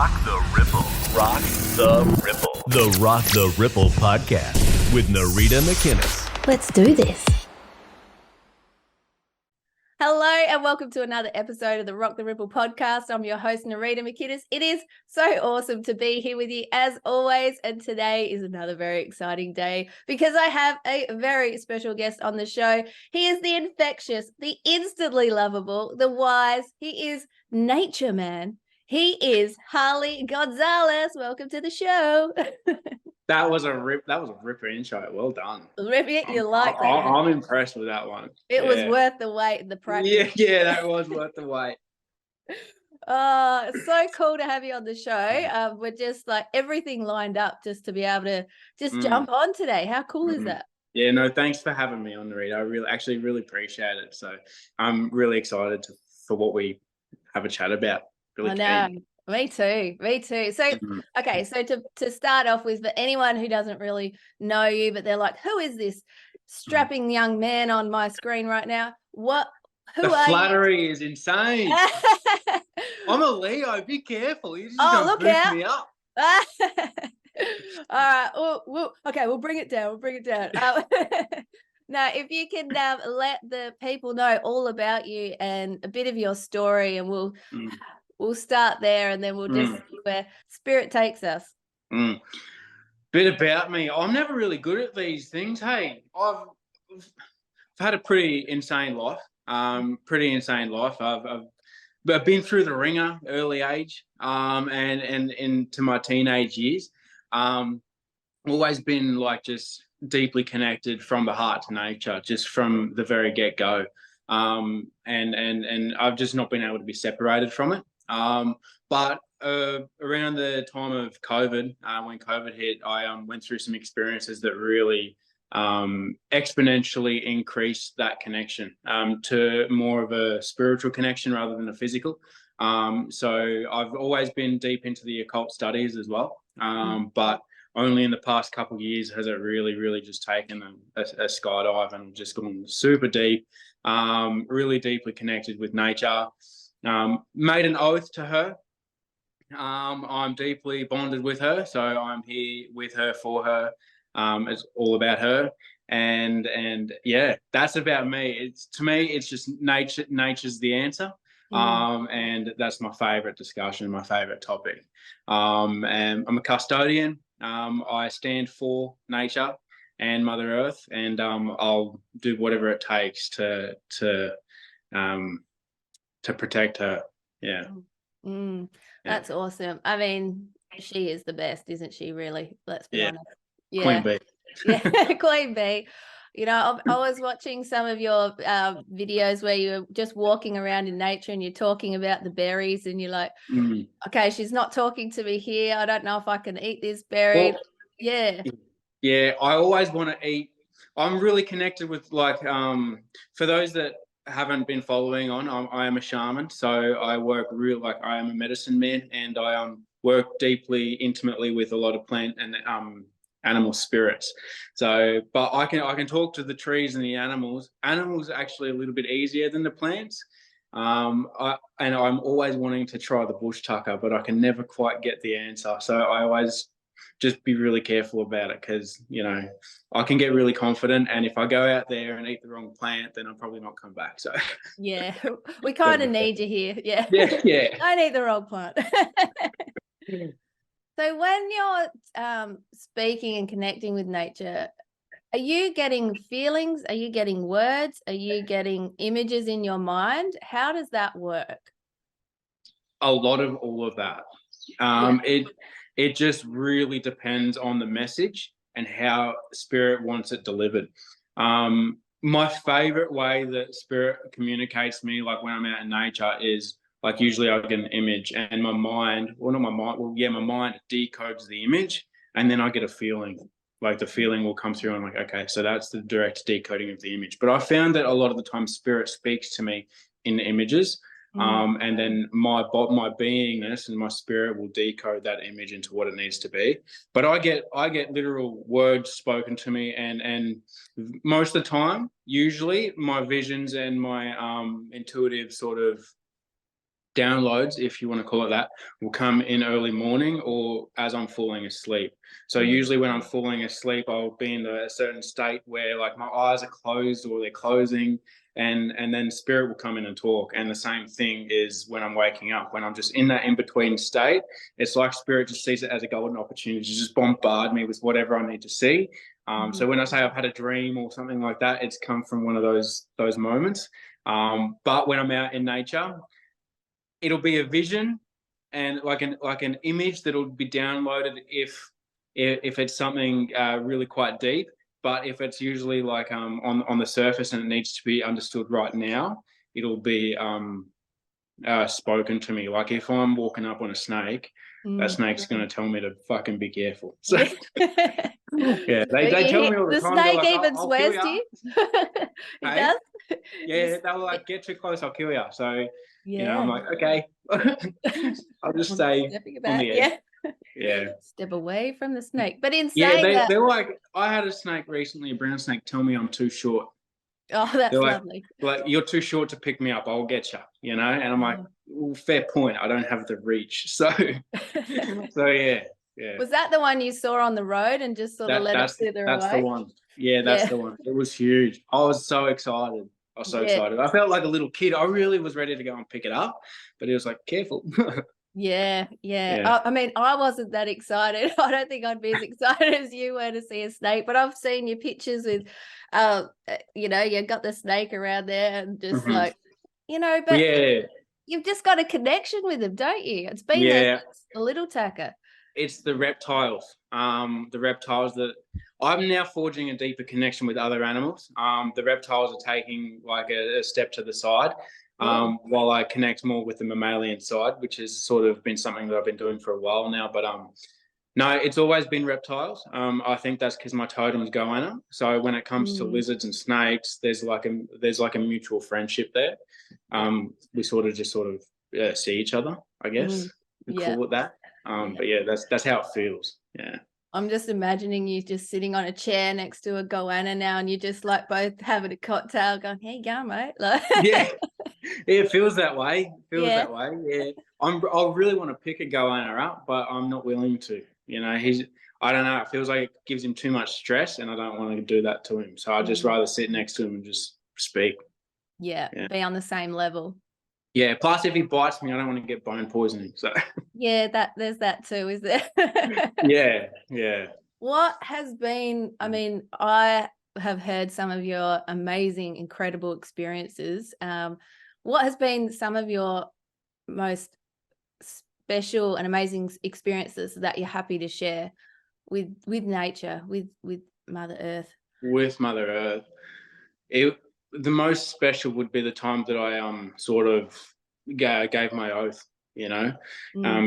Rock the Ripple. Rock the Ripple. The Rock the Ripple podcast with Narita McInnes. Let's do this. Hello and welcome to another episode of the Rock the Ripple podcast. I'm your host, Narita McInnes. It is so awesome to be here with you as always. And today is another very exciting day because I have a very special guest on the show. He is the infectious, the instantly lovable, the wise. He is nature man. He is Harley Gonzalez. Welcome to the show. That was a ripper intro. Well done. Rip it, you like that? I'm impressed with that one. It was worth the wait and the practice. Yeah, that was worth the wait. So cool to have you on the show. We're just like everything lined up just to be able to just jump on today. How cool is that? Yeah, no, thanks for having me on, Narita. I really appreciate it. So I'm really excited for what we have a chat about. Really I know. keen. Me too. So, okay, so to start off with, for anyone who doesn't really know you, but they're like, who is this strapping young man on my screen right now? Who are you? The flattery is insane. I'm a Leo. Be careful. You're just going to boost me up. All right. We'll bring it down. Now, if you can let the people know all about you and a bit of your story, and we'll start there, and then we'll just see where spirit takes us. Bit about me. I'm never really good at these things. Hey, I've had a pretty insane life. I've been through the ringer early age, and into my teenage years. Always been like just deeply connected from the heart to nature, just from the very get-go. And I've just not been able to be separated from it. But around the time of COVID, when COVID hit, I went through some experiences that really exponentially increased that connection to more of a spiritual connection rather than a physical. So I've always been deep into the occult studies as well, but only in the past couple of years has it really just taken a skydive and just gone super deep, really deeply connected with nature. Made an oath to her. I'm deeply bonded with her, so I'm here with her, for her. It's all about her, and yeah, that's about me. To me, it's just nature. Nature's the answer, and that's my favorite discussion, my favorite topic. And I'm a custodian. I stand for nature and Mother Earth, and I'll do whatever it takes to protect her. That's awesome. I mean, she is the best, isn't she, really? Let's be honest. Yeah. Queen bee. Yeah, Queen bee. You know, I was watching some of your videos where you're just walking around in nature and you're talking about the berries, and you're like, okay, she's not talking to me here. I don't know if I can eat this berry. Well, yeah, I always want to eat. I'm really connected with, like, for those that haven't been following on, I am a shaman, so I work I am a medicine man, and I work deeply, intimately with a lot of plant and animal spirits. So, but I can talk to the trees and the animals. Animals are actually a little bit easier than the plants. And I'm always wanting to try the bush tucker, but I can never quite get the answer. So I always just be really careful about it, because, you know, I can get really confident, and if I go out there and eat the wrong plant, then I'll probably not come back. So yeah, we kind of need you here. Yeah. I need the wrong plant. So when you're speaking and connecting with nature, are you getting feelings? Are you getting words? Are you getting images in your mind? How does that work? A lot of all of that. It just really depends on the message and how spirit wants it delivered. My favorite way that spirit communicates to me, like when I'm out in nature, is like usually I get an image, and my mind decodes the image, and then I get a feeling. Like the feeling will come through, and I'm like, okay, so that's the direct decoding of the image. But I found that a lot of the time spirit speaks to me in images. And then my beingness and my spirit will decode that image into what it needs to be. But I get literal words spoken to me, and most of the time, usually my visions and my intuitive sort of downloads, if you want to call it that, will come in early morning or as I'm falling asleep. So usually when I'm falling asleep, I'll be in a certain state where like my eyes are closed or they're closing, and then spirit will come in and talk. And the same thing is when I'm waking up, when I'm just in that in-between state, it's like spirit just sees it as a golden opportunity to just bombard me with whatever I need to see. So when I say I've had a dream or something like that, it's come from one of those moments. But when I'm out in nature, it'll be a vision and like an image that'll be downloaded if it's something really quite deep. But if it's usually like on the surface and it needs to be understood right now, it'll be spoken to me. Like if I'm walking up on a snake, that snake's going to tell me to fucking be careful. So yeah, they tell me all the the time. snake Like, even swears to you. It Hey? does. Yeah, they were like, get too close, I'll kill you. So you know, I'm Yeah. like, okay, I'll just stay Stepping on back. the edge. Yeah. Yeah. Step away from the snake. But in Yeah, saying that, they're like, I had a snake recently, a brown snake, tell me I'm too short. oh, that's They're lovely. like, you're too short to pick me up, I'll get you, you know? And I'm like, well, fair point, I don't have the reach. So, so yeah. Was that the one you saw on the road and just sort of let it slither away? That's the one. Yeah, that's the one. It was huge. I was so excited. Excited. I felt like a little kid. I really was ready to go and pick it up, but he was like, careful. Yeah. Yeah. I mean, I wasn't that excited. I don't think I'd be as excited as you were to see a snake, but I've seen your pictures with, you know, you got the snake around there and just like, you know, but you've just got a connection with them, don't you? It's been there since a little tacker. It's the reptiles. The reptiles that I'm now forging a deeper connection with other animals. The reptiles are taking like a step to the side, while I connect more with the mammalian side, which has sort of been something that I've been doing for a while now. But no, it's always been reptiles. I think that's because my totem is goanna. So when it comes to lizards and snakes, there's like a mutual friendship there. We sort of see each other, I guess. We call it that. But yeah, that's how it feels. Yeah. I'm just imagining you just sitting on a chair next to a goanna now, and you just like both having a cocktail, going, "Hey, go, mate!" Like, yeah, it feels that way. That way. Yeah, I really want to pick a goanna up, but I'm not willing to. You know, I don't know. It feels like it gives him too much stress, and I don't want to do that to him. So I'd just rather sit next to him and just speak. Yeah, be on the same level. Yeah. Plus, if he bites me, I don't want to get bone poisoning. So yeah, there's that too, is there? Yeah. What has been? I mean, I have heard some of your amazing, incredible experiences. What has been some of your most special and amazing experiences that you're happy to share with nature, with Mother Earth? With Mother Earth, the most special would be the time that I sort of gave my oath, you know,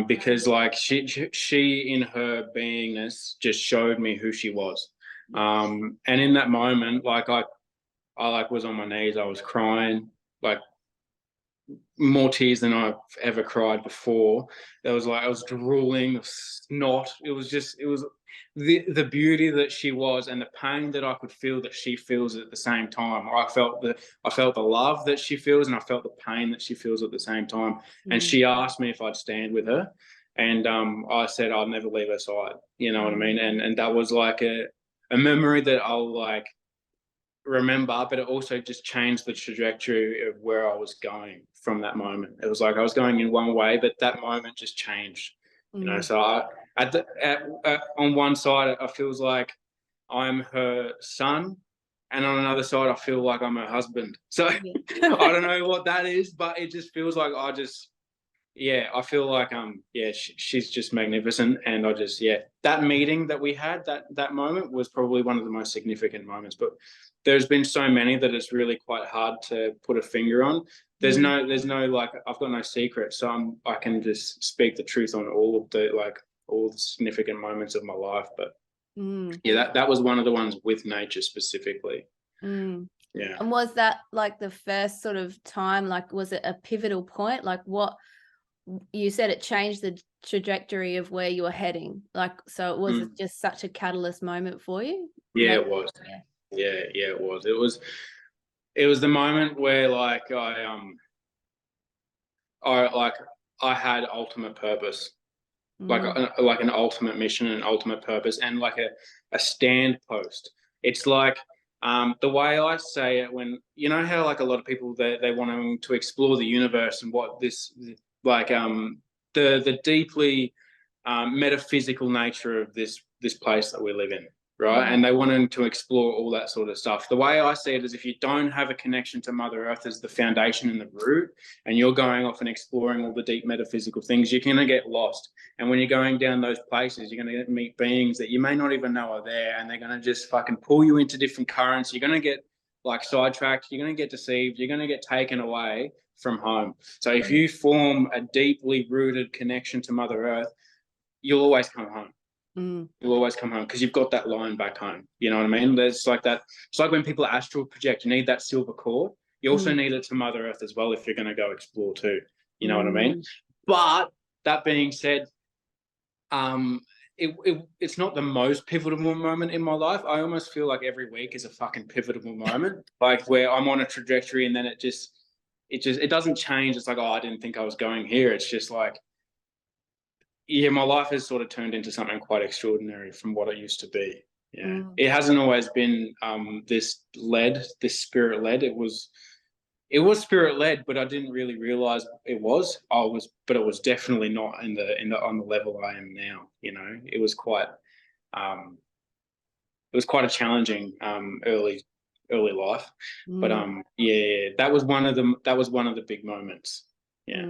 because like she in her beingness just showed me who she was, and in that moment, like I like was on my knees, I was crying, like more tears than I've ever cried before. There was like I was drooling, snot. It was the beauty that she was and the pain that I could feel that she feels at the same time. I felt the love that she feels, and I felt the pain that she feels at the same time. And she asked me if I'd stand with her, and I said I'd never leave her side. You know what I mean? And that was like a memory that I'll like remember, but it also just changed the trajectory of where I was going from that moment. It was like I was going in one way, but that moment just changed. You know, so on one side, it feels like I'm her son, and on another side, I feel like I'm her husband. So I don't know what that is, but it just feels like I feel like she's just magnificent, and that meeting that we had, that moment was probably one of the most significant moments. But there's been so many that it's really quite hard to put a finger on. There's no like I've got no secret, so I can just speak the truth on all the significant moments of my life. But that was one of the ones with nature specifically. Yeah. And was that like the first sort of time? Like, was it a pivotal point? Like, what you said, it changed the trajectory of where you were heading. Like, so it was just such a catalyst moment for you. Yeah, it was. Yeah, it was. It was the moment where like I I had ultimate purpose, like an ultimate mission and ultimate purpose, and like a stand post. It's like the way I say it, when you know how like a lot of people they want to explore the universe and what this like the deeply metaphysical nature of this place that we live in, right? And they wanted to explore all that sort of stuff. The way I see it is, if you don't have a connection to Mother Earth as the foundation and the root, and you're going off and exploring all the deep metaphysical things, you're going to get lost. And when you're going down those places, you're going to meet beings that you may not even know are there, and they're going to just fucking pull you into different currents. You're going to get like sidetracked, you're going to get deceived, you're going to get taken away from home. So if you form a deeply rooted connection to Mother Earth, you'll always come home. You'll always come home because you've got that line back home. You know what I mean? There's like that. It's like when people astral project, you need that silver cord. You also need it to Mother Earth as well if you're going to go explore too. You know what I mean? But that being said, it's not the most pivotal moment in my life. I almost feel like every week is a fucking pivotal moment, like where I'm on a trajectory and then it doesn't change. It's like, oh, I didn't think I was going here. It's just like, yeah, my life has sort of turned into something quite extraordinary from what it used to be. Yeah, it hasn't always been this spirit led. It was spirit led, but I didn't really realize it was. But it was definitely not on the level I am now. You know, it was quite a challenging early life, but yeah, that was one of the big moments. Yeah.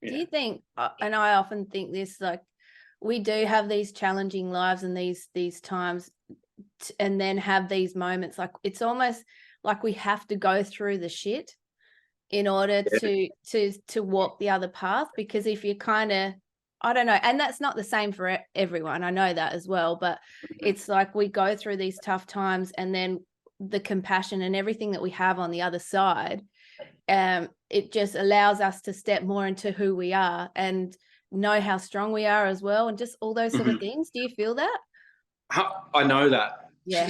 Do you think, and I often think this, like we do have these challenging lives and these times and then have these moments, like it's almost like we have to go through the shit in order to walk the other path, because if you kind of, I don't know, and that's not the same for everyone, I know that as well, but it's like we go through these tough times and then the compassion and everything that we have on the other side, it just allows us to step more into who we are and know how strong we are as well, and just all those sort of things. Do you feel that? I know that. Yeah.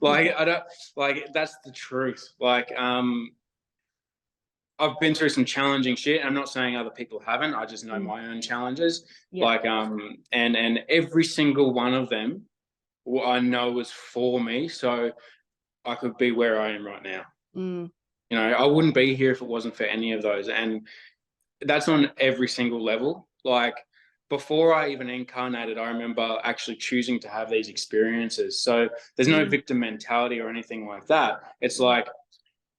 Like I don't, like that's the truth. Like I've been through some challenging shit. I'm not saying other people haven't. I just know my own challenges. Yeah. Like and every single one of them I know was for me, so I could be where I am right now. You know, I wouldn't be here if it wasn't for any of those. And that's on every single level. Like before I even incarnated, I remember actually choosing to have these experiences. So there's no victim mentality or anything like that. It's like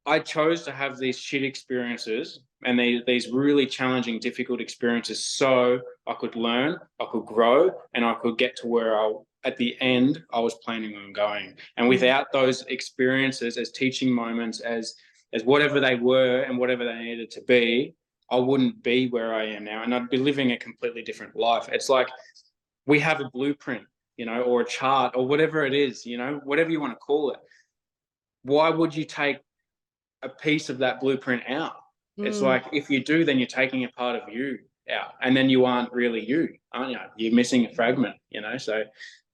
I chose to have these shit experiences and these really challenging, difficult experiences so I could learn, I could grow, and I could get to where at the end I was planning on going. And without those experiences as teaching moments, as whatever they were and whatever they needed to be, I wouldn't be where I am now, and I'd be living a completely different life. It's like we have a blueprint, you know, or a chart or whatever it is, you know, whatever you want to call it. Why would you take a piece of that blueprint out? It's like if you do, then you're taking a part of you out, and then you aren't really you, aren't you? You're missing a fragment, you know. So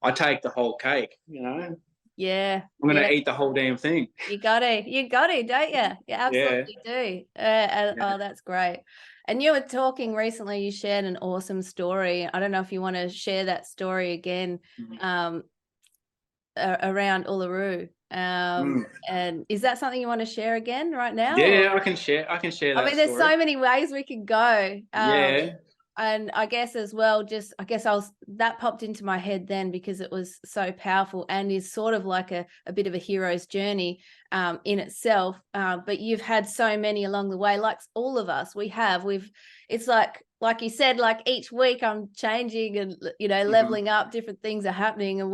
I take the whole cake, you know. Yeah, I'm gonna eat the whole damn thing. You got to, don't you? You absolutely do. Oh, that's great. And you were talking recently, you shared an awesome story. I don't know if you want to share that story again, around Uluru. And is that something you want to share again right now? Yeah, I can share that. I mean, there's so many ways we could go. Yeah. And I guess as well, that popped into my head then because it was so powerful and is sort of like a bit of a hero's journey in itself. But you've had so many along the way, like all of us, it's like you said, like each week I'm changing and, you know, leveling up, different things are happening, and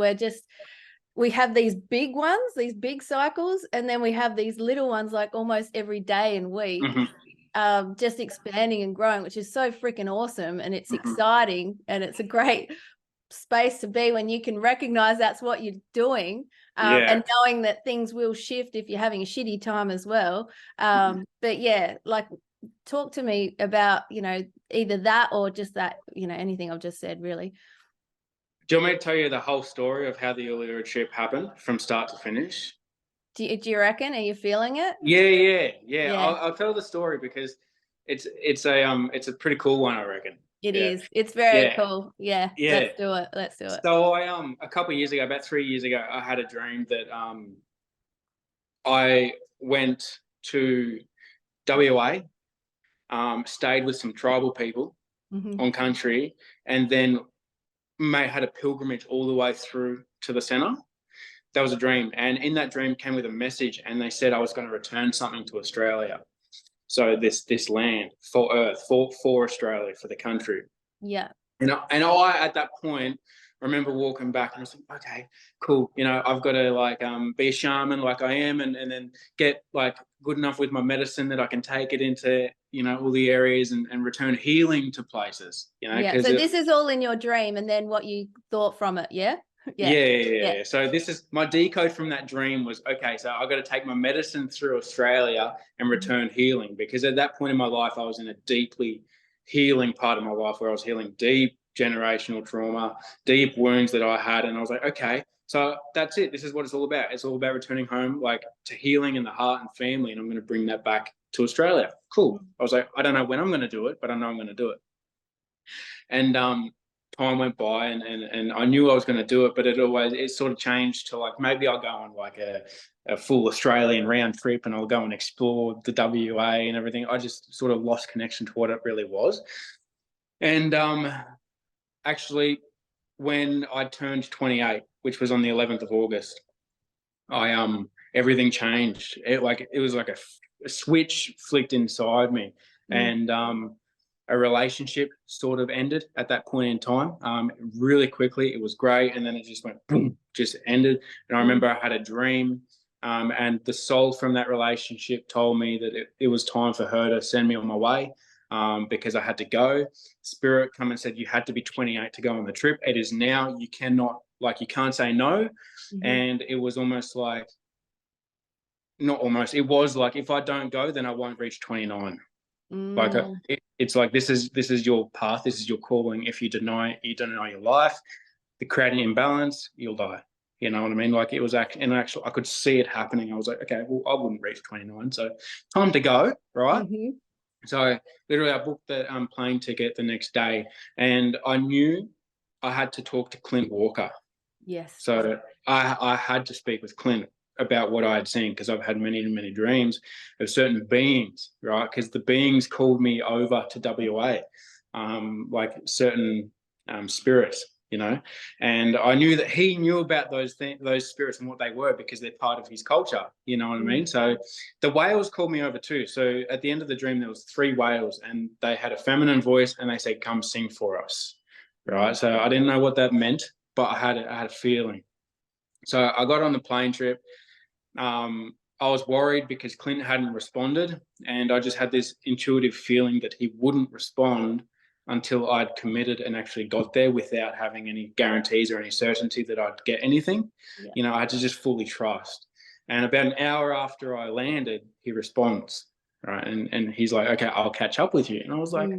we have these big ones, these big cycles, and then we have these little ones like almost every day and week. Just expanding and growing, which is so freaking awesome, and it's exciting, and it's a great space to be when you can recognize that's what you're doing, and knowing that things will shift if you're having a shitty time as well. But yeah, like talk to me about, you know, either that or just that, you know, anything I've just said really. Do you want me to tell you the whole story of how the Uluru trip happened from start to finish? Do you reckon? Are you feeling it? Yeah. I'll tell the story because it's a pretty cool one, I reckon. It Yeah. is. It's very Yeah. cool. Yeah. Yeah. Let's do it. Let's do it. So I a couple of years ago, about 3 years ago, I had a dream that I went to WA, stayed with some tribal people Mhm. on country, and then had a pilgrimage all the way through to the center. That was a dream, and in that dream came with a message, and they said I was going to return something to Australia. So this land for Earth, for Australia, for the country. Yeah. And I at that point remember walking back and I was like, okay, cool. You know, I've got to like be a shaman like I am, and then get like good enough with my medicine that I can take it into, you know, all the areas and return healing to places. You know, Yeah. So this is all in your dream, and then what you thought from it. Yeah. Yeah. So this is my decode from that dream was, okay, so I've got to take my medicine through Australia and return healing, because at that point in my life, I was in a deeply healing part of my life where I was healing deep generational trauma, deep wounds that I had. And I was like, okay, so that's it. This is what it's all about. It's all about returning home, like to healing in the heart and family. And I'm going to bring that back to Australia. Cool. I was like, I don't know when I'm going to do it, but I know I'm going to do it. And time went by, and I knew I was going to do it, but it sort of changed to like, maybe I'll go on like a full Australian round trip and I'll go and explore the WA and everything. I just sort of lost connection to what it really was. And actually, when I turned 28, which was on the 11th of August, everything changed. It was like a switch flicked inside me, and a relationship sort of ended at that point in time. Really quickly, it was great, and then it just went boom, just ended. And I remember I had a dream, and the soul from that relationship told me that it was time for her to send me on my way, because I had to go. Spirit come and said you had to be 28 to go on the trip. It is now. You cannot, like, you can't say no. And it was almost like, not almost, it was like, if I don't go, then I won't reach 29. Like it's like, this is your path, this is your calling. If you deny your life, the creating imbalance, you'll die. You know what I mean? Like, it was actually I could see it happening. I was like, okay, well, I wouldn't reach 29, so time to go, right? So literally, I booked the plane ticket the next day, and I knew I had to talk to Clint Walker. Yes. So I had to speak with Clint about what I had seen, because I've had many, many dreams of certain beings, right? Because the beings called me over to WA, like certain spirits, you know, and I knew that he knew about those spirits and what they were, because they're part of his culture, you know what I mean? So the whales called me over too. So at the end of the dream, there was 3 whales, and they had a feminine voice, and they said, "Come sing for us," right? So I didn't know what that meant, but I had a feeling. So I got on the plane trip. I was worried because Clint hadn't responded, and I just had this intuitive feeling that he wouldn't respond until I'd committed and actually got there, without having any guarantees or any certainty that I'd get anything. You know, I had to just fully trust. And about an hour after I landed, he responds, right? And he's like, "Okay, I'll catch up with you." And I was like,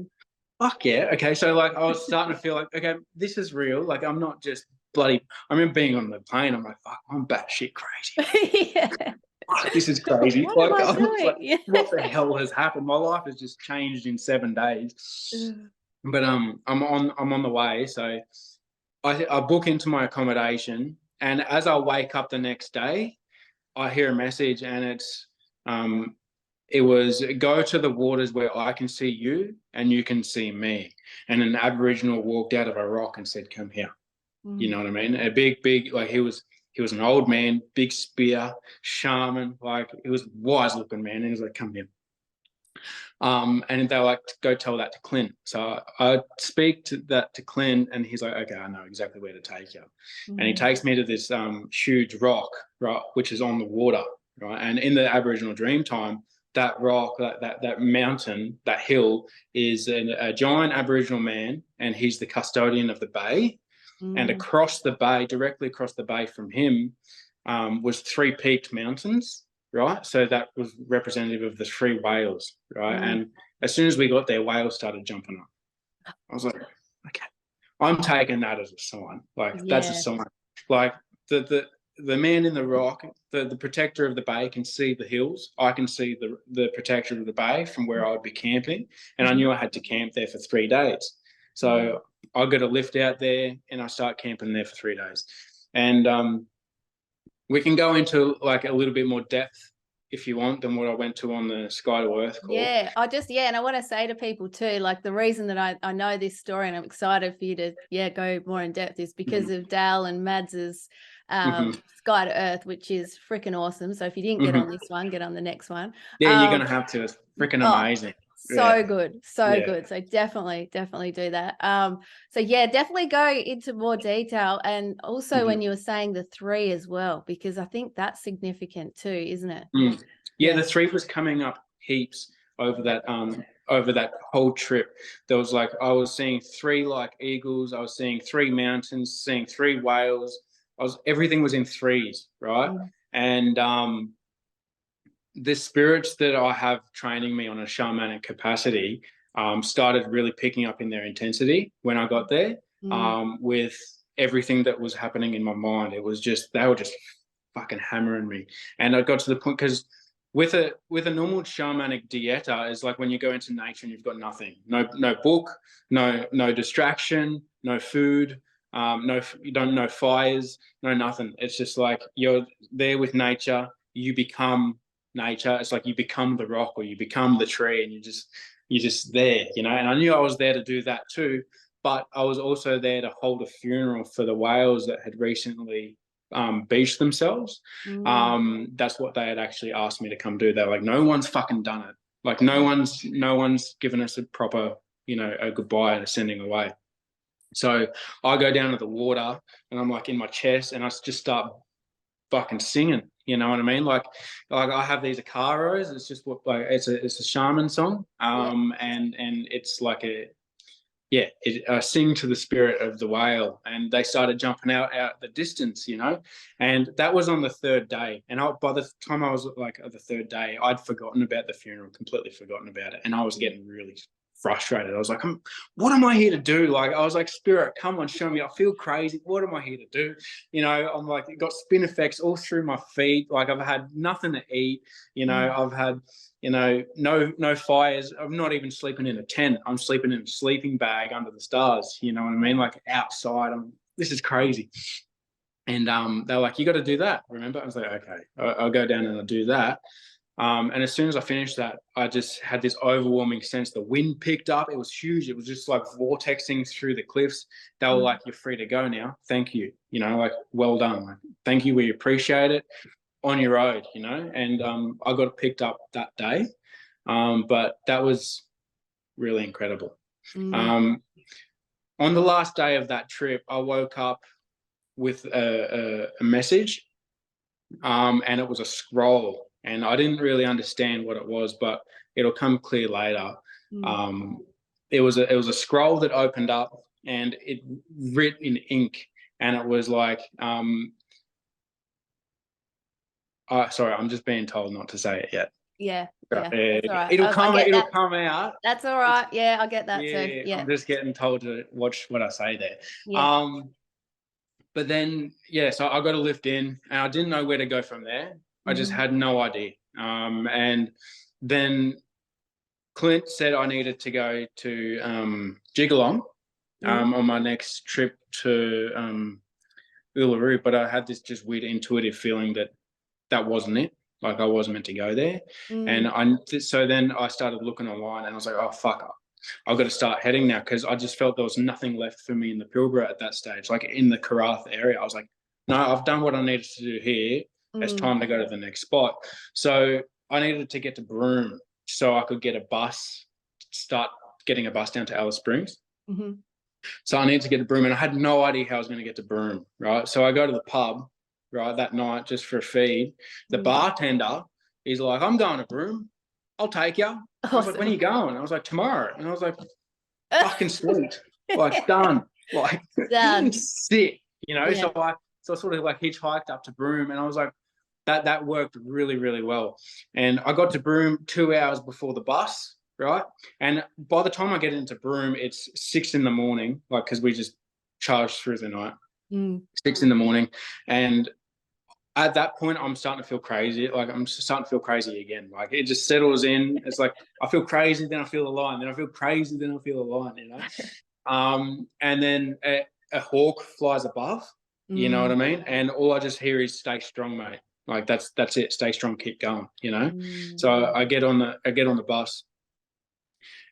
fuck yeah. Okay. So like, I was starting to feel like, okay, this is real. Like, I'm not just bloody, I remember being on the plane, I'm like, fuck, I'm batshit crazy. Fuck, this is crazy. What Like, am I doing? like, what the hell has happened? My life has just changed in 7 days. But I'm on the way. So I book into my accommodation, and as I wake up the next day, I hear a message, and it was, "Go to the waters where I can see you and you can see me." And an Aboriginal walked out of a rock and said, "Come here." You know what I mean? A big, like, he was an old man, big spear, shaman, like, he was wise looking man. And he was like, "Come here." And they were like, "Go tell that to Clint." So I speak to Clint, and he's like, "Okay, I know exactly where to take you." And he takes me to this huge rock, right, which is on the water, right? And in the Aboriginal dream time, that rock, that mountain, that hill is a giant Aboriginal man, and he's the custodian of the bay. And across the bay, directly across the bay from him, was 3 peaked mountains, right? So that was representative of the 3 whales, right? And as soon as we got there, whales started jumping up. I was like, okay, I'm taking that as a sign. Like, that's a sign. Like, the man in the rock, the protector of the bay, can see the hills. I can see the protector of the bay from where I would be camping, and I knew I had to camp there for 3 days. So I got a lift out there, and I start camping there for 3 days. And we can go into like a little bit more depth if you want than what I went to on the Sky to Earth call. Yeah, and I want to say to people too, like the reason that I know this story and I'm excited for you to go more in depth is because of Dale and Mads's Sky to Earth, which is freaking awesome. So if you didn't get on this one, get on the next one. Yeah, you're gonna have to. It's freaking amazing. So good. So definitely do that. So definitely go into more detail. And also when you were saying the 3 as well, because I think that's significant too, isn't it? Yeah, the 3 was coming up heaps over that whole trip. There was like, I was seeing 3 like eagles, I was seeing 3 mountains, seeing 3 whales. Everything was in 3s, right? And the spirits that I have training me on a shamanic capacity started really picking up in their intensity when I got there, with everything that was happening in my mind. It was just, they were just fucking hammering me. And I got to the point, because with a normal shamanic dieta is like when you go into nature and you've got nothing, no book, no distraction, no food, no fires, no nothing. It's just like you're there with nature, you become nature. It's like you become the rock or you become the tree, and you're just there, you know. And I knew I was there to do that too, but I was also there to hold a funeral for the whales that had recently beached themselves. That's what they had actually asked me to come do. They're like, no one's fucking done it. Like no one's given us a proper, a goodbye and a sending away. So I go down to the water and I'm like in my chest and I just start fucking singing. You know what I mean? Like I have these Acaros. It's just what, like, it's a shaman song. And it's like I sing to the spirit of the whale, and they started jumping out the distance, and that was on the 3rd day. And by the time I was like at the 3rd day, I'd forgotten about the funeral, completely forgotten about it. And I was getting really frustrated. I was like, what am I here to do? Like, I was like, spirit, come on, show me. I feel crazy. What am I here to do? I'm like, it got spin effects all through my feet. Like, I've had nothing to eat. I've had, no fires. I'm not even sleeping in a tent. I'm sleeping in a sleeping bag under the stars. You know what I mean? Like outside. This is crazy. And they're like, you got to do that. Remember? I was like, okay, I'll go down and I'll do that. And as soon as I finished that, I just had this overwhelming sense. The wind picked up. It was huge. It was just like vortexing through the cliffs. They were like, you're free to go now. Thank you. Like, well done. Like, thank you. We appreciate it. On your road, and I got picked up that day. But that was really incredible. On the last day of that trip, I woke up with a message, and it was a scroll. And I didn't really understand what it was, but it'll come clear later. It was a scroll that opened up, and it writ in ink, and it was like, sorry, I'm just being told not to say it yet. Yeah. That's all right. It'll come out. That's all right. Yeah, I get that too. Yeah. I'm just getting told to watch what I say there. Yeah. But then, so I got a lift in, and I didn't know where to go from there. I just had no idea. And then Clint said I needed to go to Jigalong on my next trip to Uluru, but I had this just weird intuitive feeling that wasn't it. Like, I wasn't meant to go there. And so then I started looking online, and I was like, oh, fuck, I've got to start heading now, because I just felt there was nothing left for me in the Pilbara at that stage, like in the Karath area. I was like, no, I've done what I needed to do here. It's time to go to the next spot. So I needed to get to Broome so I could get a bus, start getting a bus down to Alice Springs. So I needed to get to Broome, and I had no idea how I was going to get to Broome, right? So I go to the pub, right, that night just for a feed. The bartender is like, I'm going to Broome. I'll take you. I was like, when are you going? I was like, tomorrow. And I was like, fucking sweet. Like, done. Like, done. Sick. So I sort of like hitchhiked up to Broome, and I was like, that worked really, really well. And I got to Broome 2 hours before the bus, right? And by the time I get into Broome, it's 6 a.m, like, because we just charged through the night. 6 a.m, and at that point, I'm starting to feel crazy. Like I'm starting to feel crazy again. Like it just settles in. It's like I feel crazy, then I feel a line, then I feel crazy, then I feel a line. And then a hawk flies above. You know what I mean? And all I just hear is "Stay strong, mate." Like that's it. Stay strong, keep going. So I get on the bus,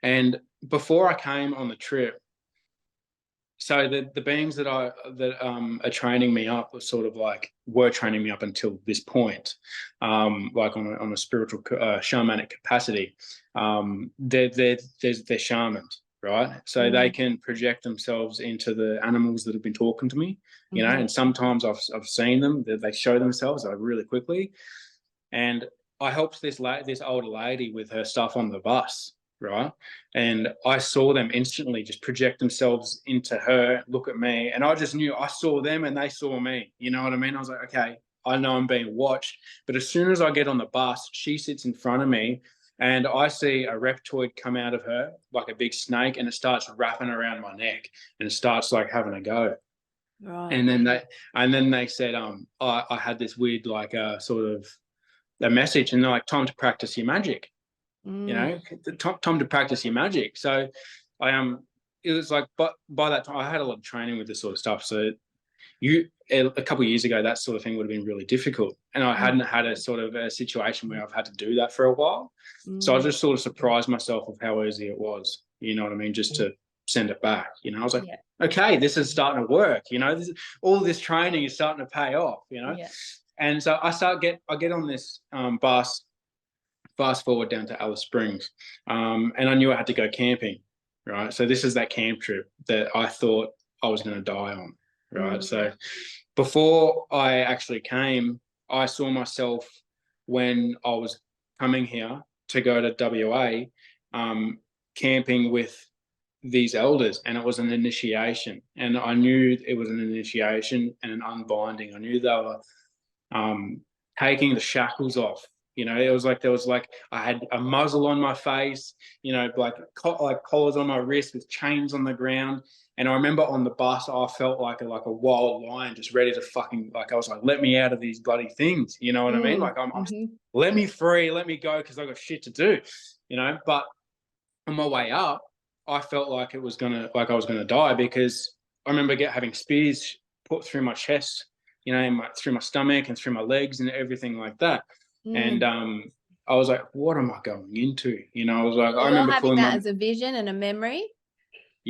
and before I came on the trip, so the beings that are training me up were training me up until this point, like on a spiritual shamanic capacity. They're shamans, right? So they can project themselves into the animals that have been talking to me, and sometimes I've seen them, they show themselves really quickly. And I helped this older lady with her stuff on the bus, right? And I saw them instantly just project themselves into her, look at me, and I just knew I saw them and they saw me. You know what I mean? I was like, okay, I know I'm being watched. But as soon as I get on the bus, she sits in front of me, and I see a reptoid come out of her like a big snake, and it starts wrapping around my neck, and it starts like having a go. Right. And then they said, I had this weird sort of a message, and they're like, time to practice your magic. Time to practice your magic. So it was like, but by that time I had a lot of training with this sort of stuff. So a couple of years ago, that sort of thing would have been really difficult, and I hadn't had a sort of a situation where I've had to do that for a while. So I just sort of surprised myself of how easy it was. You know what I mean? Just to send it back. I was like, okay, this is starting to work. All this training is starting to pay off. And so I get on this bus, fast forward down to Alice Springs, and I knew I had to go camping, right? So this is that camp trip that I thought I was going to die on, right? So before I actually came, I saw myself when I was coming here to go to WA, camping with these elders, and it was an initiation, and I knew it was an initiation and an unbinding. I knew they were taking the shackles off. It was like I had a muzzle on my face, like collars on my wrist with chains on the ground. And I remember on the bus, I felt like a wild lion, just ready to fucking, I was like, let me out of these bloody things. You know what I mean? Like I'm let me free, let me go, because I got shit to do. But on my way up, I felt like I was gonna die, because I remember having spears put through my chest, through my stomach and through my legs and everything like that. And I was like, what am I going into? I was like, I remember having that as a vision and a memory,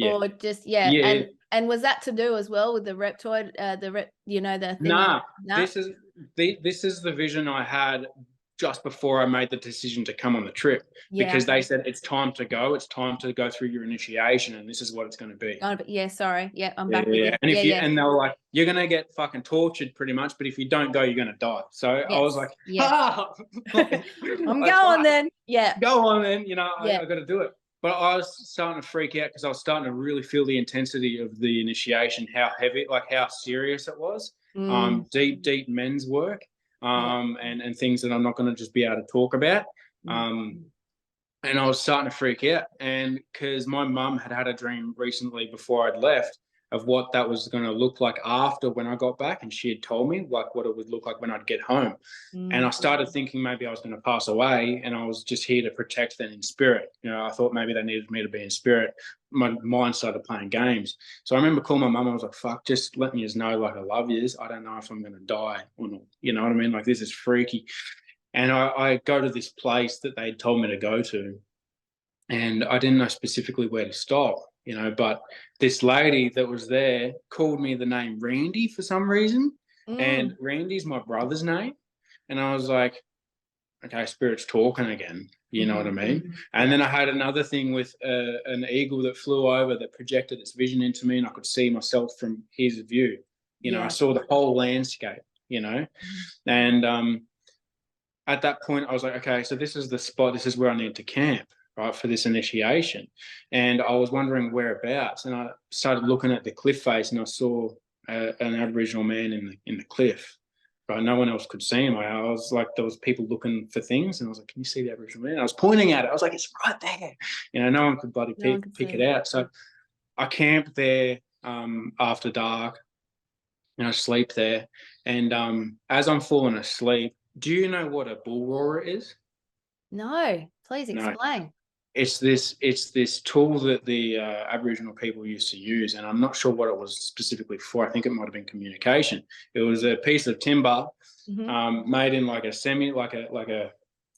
or just and was that to do as well with the reptoid, the thing? Nah. This is the vision I had just before I made the decision to come on the trip, because they said it's time to go through your initiation, and this is what it's going to be. I'm back with you. And and they were like, you're going to get fucking tortured pretty much, but if you don't go, you're going to die. So I was like, I'm going then. Go on then. I got to do it. But I was starting to freak out, because I was starting to really feel the intensity of the initiation, how heavy, how serious it was. Deep men's work. And things that I'm not going to just be able to talk about. And I was starting to freak out, and because my mum had a dream recently before I'd left of what that was going to look like after when I got back, and she had told me what it would look like when I'd get home. And I started thinking maybe I was going to pass away, and I was just here to protect them in spirit. I thought maybe they needed me to be in spirit. My mind started playing games. So I remember calling my mum. I was like, fuck, just let me know, I love yous. I don't know if I'm going to die or not. You know what I mean? This is freaky. And I go to this place that they told me to go to, and I didn't know specifically where to stop, but this lady that was there called me the name Randy for some reason. And Randy's my brother's name. And I was like, okay, spirit's talking again. You know what I mean? And then I had another thing with an eagle that flew over that projected its vision into me, and I could see myself from his view. I saw the whole landscape, and at that point I was like, okay, so this is the spot, this is where I need to camp, right, for this initiation. And I was wondering whereabouts, and I started looking at the cliff face, and I saw an Aboriginal man in the cliff. Right, no one else could see him. I was like, there was people looking for things, and I was like, can you see the Aboriginal man? I was pointing at it. I was like, it's right there. No one could pick it out. So I camped there after dark, and I sleep there. And as I'm falling asleep, do you know what a bull roarer is? No, please No. explain. It's this tool that the Aboriginal people used to use, and I'm not sure what it was specifically for. I think it might have been communication. It was a piece of timber made in like a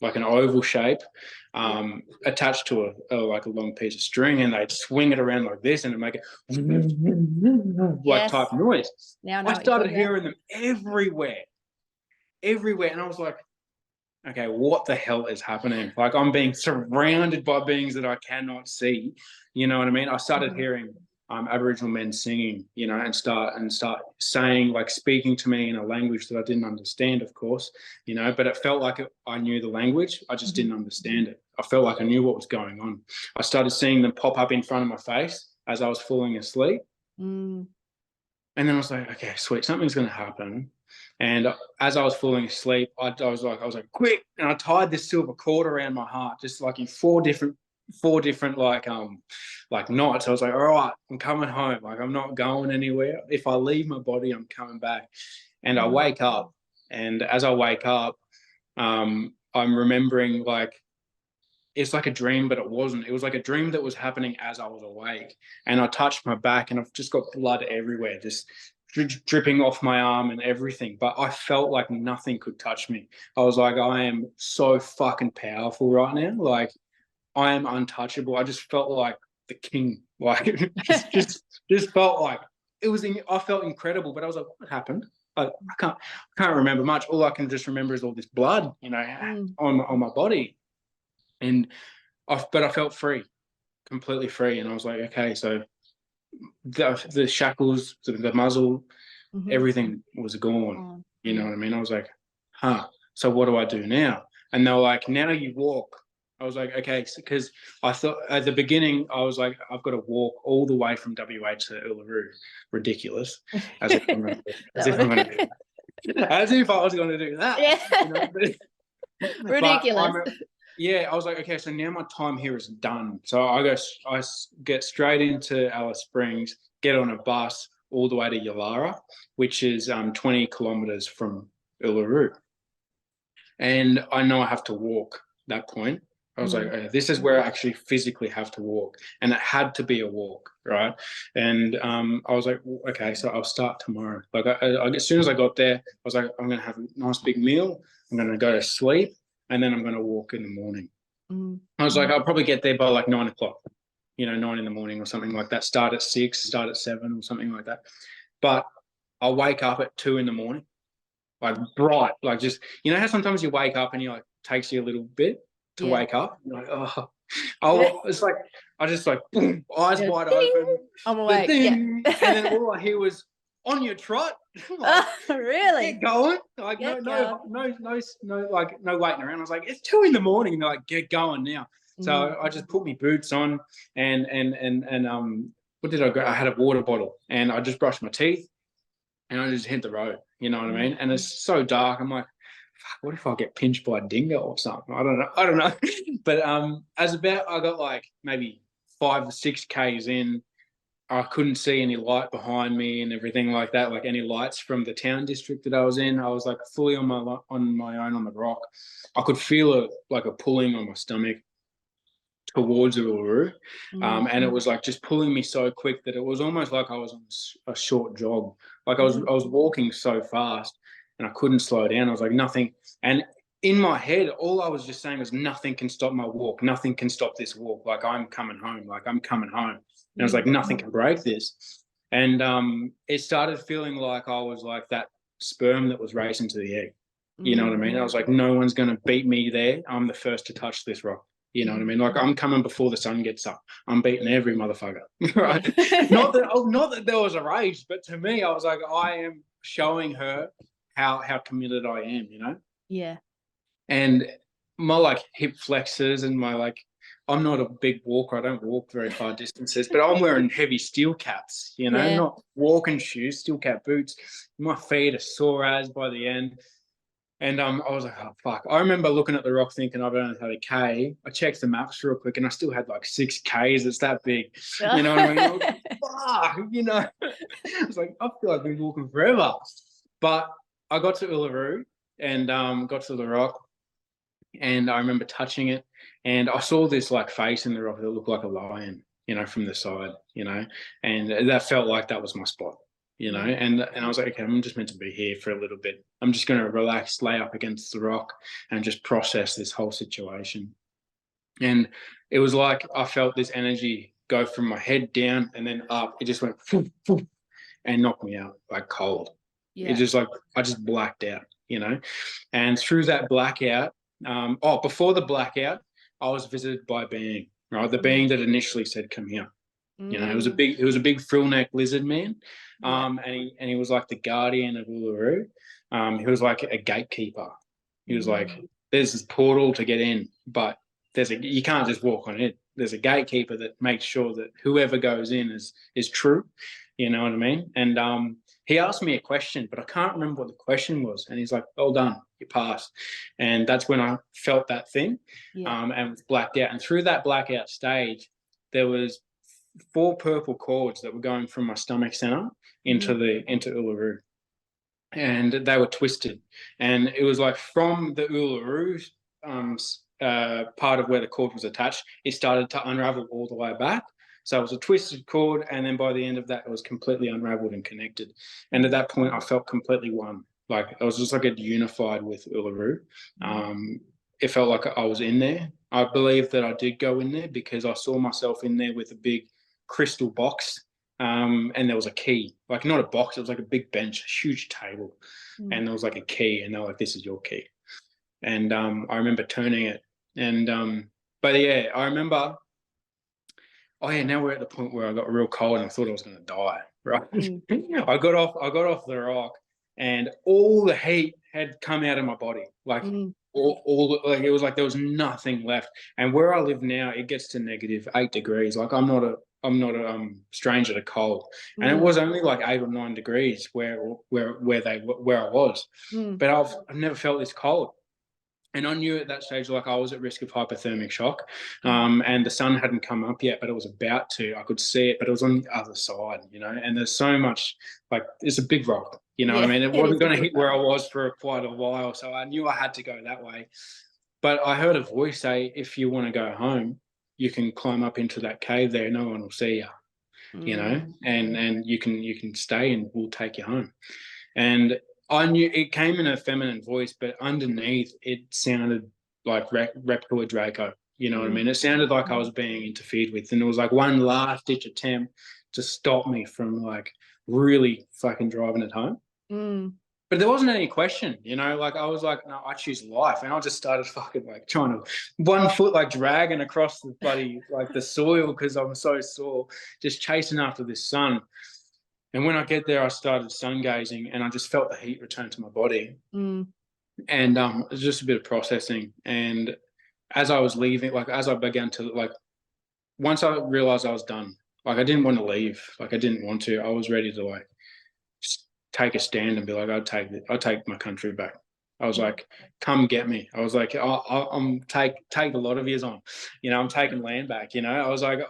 like an oval shape, attached to a like a long piece of string, and they'd swing it around like this, and it'd make it like type noise. Now I know I what you're started talking about. hearing them everywhere, and I was like, okay, what the hell is happening? Like, I'm being surrounded by beings that I cannot see. You know what I mean? I started hearing Aboriginal men singing, you know, and start saying, like, speaking to me in a language that I didn't understand, of course, you know, but it felt like I knew the language. I just didn't understand it. I felt like I knew what was going on. I started seeing them pop up in front of my face as I was falling asleep. And then I was like, okay, sweet, something's going to happen. And as I was falling asleep, I was like, quick! And I tied this silver cord around my heart, just like in four different like knots. I was like, all right, I'm coming home. Like, I'm not going anywhere. If I leave my body, I'm coming back. And I wake up, and as I wake up, I'm remembering, like, it's like a dream, but it wasn't. It was like a dream that was happening as I was awake. And I touched my back, and I've just got blood everywhere, just dripping off my arm and everything. But I felt like nothing could touch me. I was like, I am so fucking powerful right now. Like, I am untouchable. I just felt like the king. Like, just felt like it was. I felt incredible. But I was like, what happened? I can't remember much. All I can just remember is all this blood, you know, on my body. And but I felt free, completely free. And I was like, okay, so the shackles, the muzzle, everything was gone. You know what I mean? I was like, so what do I do now? And they were like, now you walk. I was like, okay, because I thought at the beginning, I was like, I've got to walk all the way from WA to Uluru. Ridiculous. As if I was going to do that. Yeah. You know? Ridiculous. Yeah, I was like, okay, so now my time here is done. So I get straight into Alice Springs, get on a bus all the way to Yalara, which is 20 kilometers from Uluru. And I know I have to walk that point. I was like, okay, this is where I actually physically have to walk. And it had to be a walk, right? And I was like, okay, so I'll start tomorrow. Like, as soon as I got there, I was like, I'm going to have a nice big meal. I'm going to go to sleep. And then I'm going to walk in the morning. I was like, I'll probably get there by like 9 o'clock, you know, 9 in the morning or something like that. Start at 6, start at 7 or something like that. But I'll wake up at 2 in the morning, like bright, like just, you know how sometimes you wake up and you like, takes you a little bit to wake up. You're like, it's like, I just like, boom, eyes wide open. I'm awake. And then all I hear was, on your trot. Like, really? Get going. Like, no waiting around. I was like, it's 2 in the morning. And they're like, get going now. So I just put my boots on and what did I go? I had a water bottle and I just brushed my teeth and I just hit the road. You know what I mean? And it's so dark. I'm like, fuck, what if I get pinched by a dingo or something? I don't know. But I got like maybe 5 or 6 Ks in. I couldn't see any light behind me and everything like that, like any lights from the town district that I was in. I was like fully on my own on the rock. I could feel like a pulling on my stomach towards Uluru, and it was like just pulling me so quick that it was almost like I was on a short jog. Like I was walking so fast and I couldn't slow down. I was like, nothing. And in my head, all I was just saying was, nothing can stop my walk. Nothing can stop this walk. Like, I'm coming home. Like, I'm coming home. And I was like, nothing can break this. And it started feeling like I was like that sperm that was racing to the egg. You know what I mean? I was like, no one's going to beat me there. I'm the first to touch this rock. You know what I mean? Like, I'm coming before the sun gets up. I'm beating every motherfucker. Right? not that there was a race, but to me, I was like, I am showing her how committed I am, you know? Yeah. And my like hip flexors and my like, I'm not a big walker. I don't walk very far distances, but I'm wearing heavy steel caps, you know, not walking shoes, steel cap boots. My feet are sore as by the end. And I was like, oh, fuck. I remember looking at the rock thinking I've only had a K. I checked the maps real quick and I still had like 6 Ks. It's that big. You know what I mean? I was like, you know. I was like, I feel like I've been walking forever. But I got to Uluru and got to the rock, and I remember touching it, and I saw this like face in the rock that looked like a lion, you know, from the side, you know, and that felt like that was my spot, you know, and I was like, okay, I'm just meant to be here for a little bit. I'm just going to relax, lay up against the rock, and just process this whole situation. And it was like I felt this energy go from my head down and then up. It just went and knocked me out like cold. It just like I just blacked out, you know. And through that blackout, before the blackout, I was visited by a being, right? The being that initially said, "Come here." You know, it was a big frill neck lizard man, and he was like the guardian of Uluru. He was like a gatekeeper. He was like, "There's this portal to get in, but you can't just walk on it. There's a gatekeeper that makes sure that whoever goes in is true." You know what I mean? And he asked me a question, but I can't remember what the question was. And he's like, "Well done, you passed." And that's when I felt that thing, and was blacked out. And through that blackout stage, there was 4 purple cords that were going from my stomach center into Uluru, and they were twisted. And it was like from the Uluru part of where the cord was attached, it started to unravel all the way back. So it was a twisted cord, and then by the end of that, it was completely unraveled and connected. And at that point, I felt completely one. Like I was just like unified with Uluru. It felt like I was in there. I believe that I did go in there because I saw myself in there with a big crystal box, and there was a key. Like not a box, it was like a big bench, a huge table, and there was like a key, and they were like, "This is your key." And I remember turning it, and but yeah, I remember. Oh yeah, now we're at the point where I got real cold and I thought I was going to die. Right, I got off the rock, and all the heat had come out of my body. Like like it was like there was nothing left. And where I live now, it gets to -8 degrees. Like I'm not a stranger to cold, and it was only like 8 or 9 degrees where I was, but I've never felt this cold. And I knew at that stage, like I was at risk of hypothermic shock, and the sun hadn't come up yet, but it was about to. I could see it, but it was on the other side, you know. And there's so much, like it's a big rock, you know what I mean? It wasn't going to hit where I was for quite a while, so I knew I had to go that way. But I heard a voice say, "If you want to go home, you can climb up into that cave there. No one will see you, you know, and you can stay, and we'll take you home." And I knew it came in a feminine voice, but underneath it sounded like Reptile Draco. You know what I mean? It sounded like I was being interfered with, and it was like one last ditch attempt to stop me from like really fucking driving it home. But there wasn't any question, you know. Like I was like, no, I choose life, and I just started fucking like trying to 1 foot like dragging across the bloody like the soil because I'm so sore, just chasing after this sun. And when I get there, I started sun gazing, and I just felt the heat return to my body. And it was just a bit of processing. And as I was leaving, like as I began to like, once I realized I was done, like I didn't want to leave, like I didn't want to. I was ready to like just take a stand and be like, I'll take my country back. I was like, come get me. I was like, I'm take a lot of years on, you know, I'm taking land back, you know. I was like,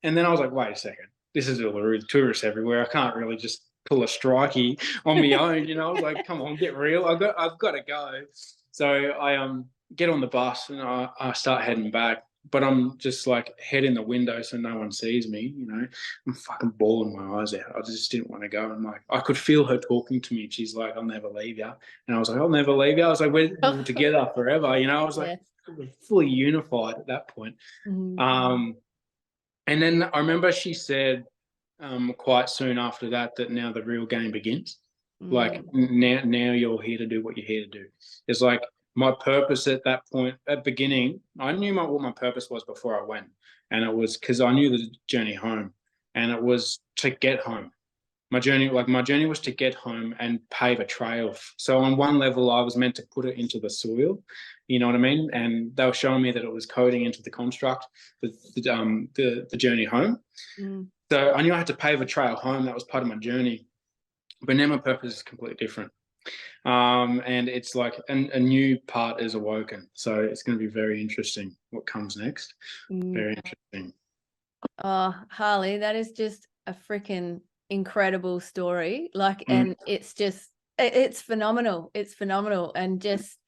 and then I was like, wait a second. This is Uluru, tourists everywhere. I can't really just pull a strikey on my own, you know. I was like, come on, get real. I've got to go. So I get on the bus and I start heading back, but I'm just like head in the window so no one sees me, you know. I'm fucking bawling my eyes out. I just didn't want to go. And like I could feel her talking to me. She's like, "I'll never leave you." And I was like, "I'll never leave you." I was like, we're together forever, you know. I was like fully unified at that point. And then I remember she said quite soon after that now the real game begins. Like now you're here to do what you're here to do. It's like my purpose at that point, at beginning, I knew what my purpose was before I went. And it was because I knew the journey home, and it was to get home. My journey was to get home and pave a trail. So on one level, I was meant to put it into the soil, you know what I mean? And they were showing me that it was coding into the construct, the journey home. So I knew I had to pave a trail home. That was part of my journey. But now my purpose is completely different. And it's like a new part is awoken. So it's going to be very interesting what comes next. Very interesting. Oh, Harley, that is just a freaking incredible story. Like, and it's just, it's phenomenal. It's phenomenal. And just,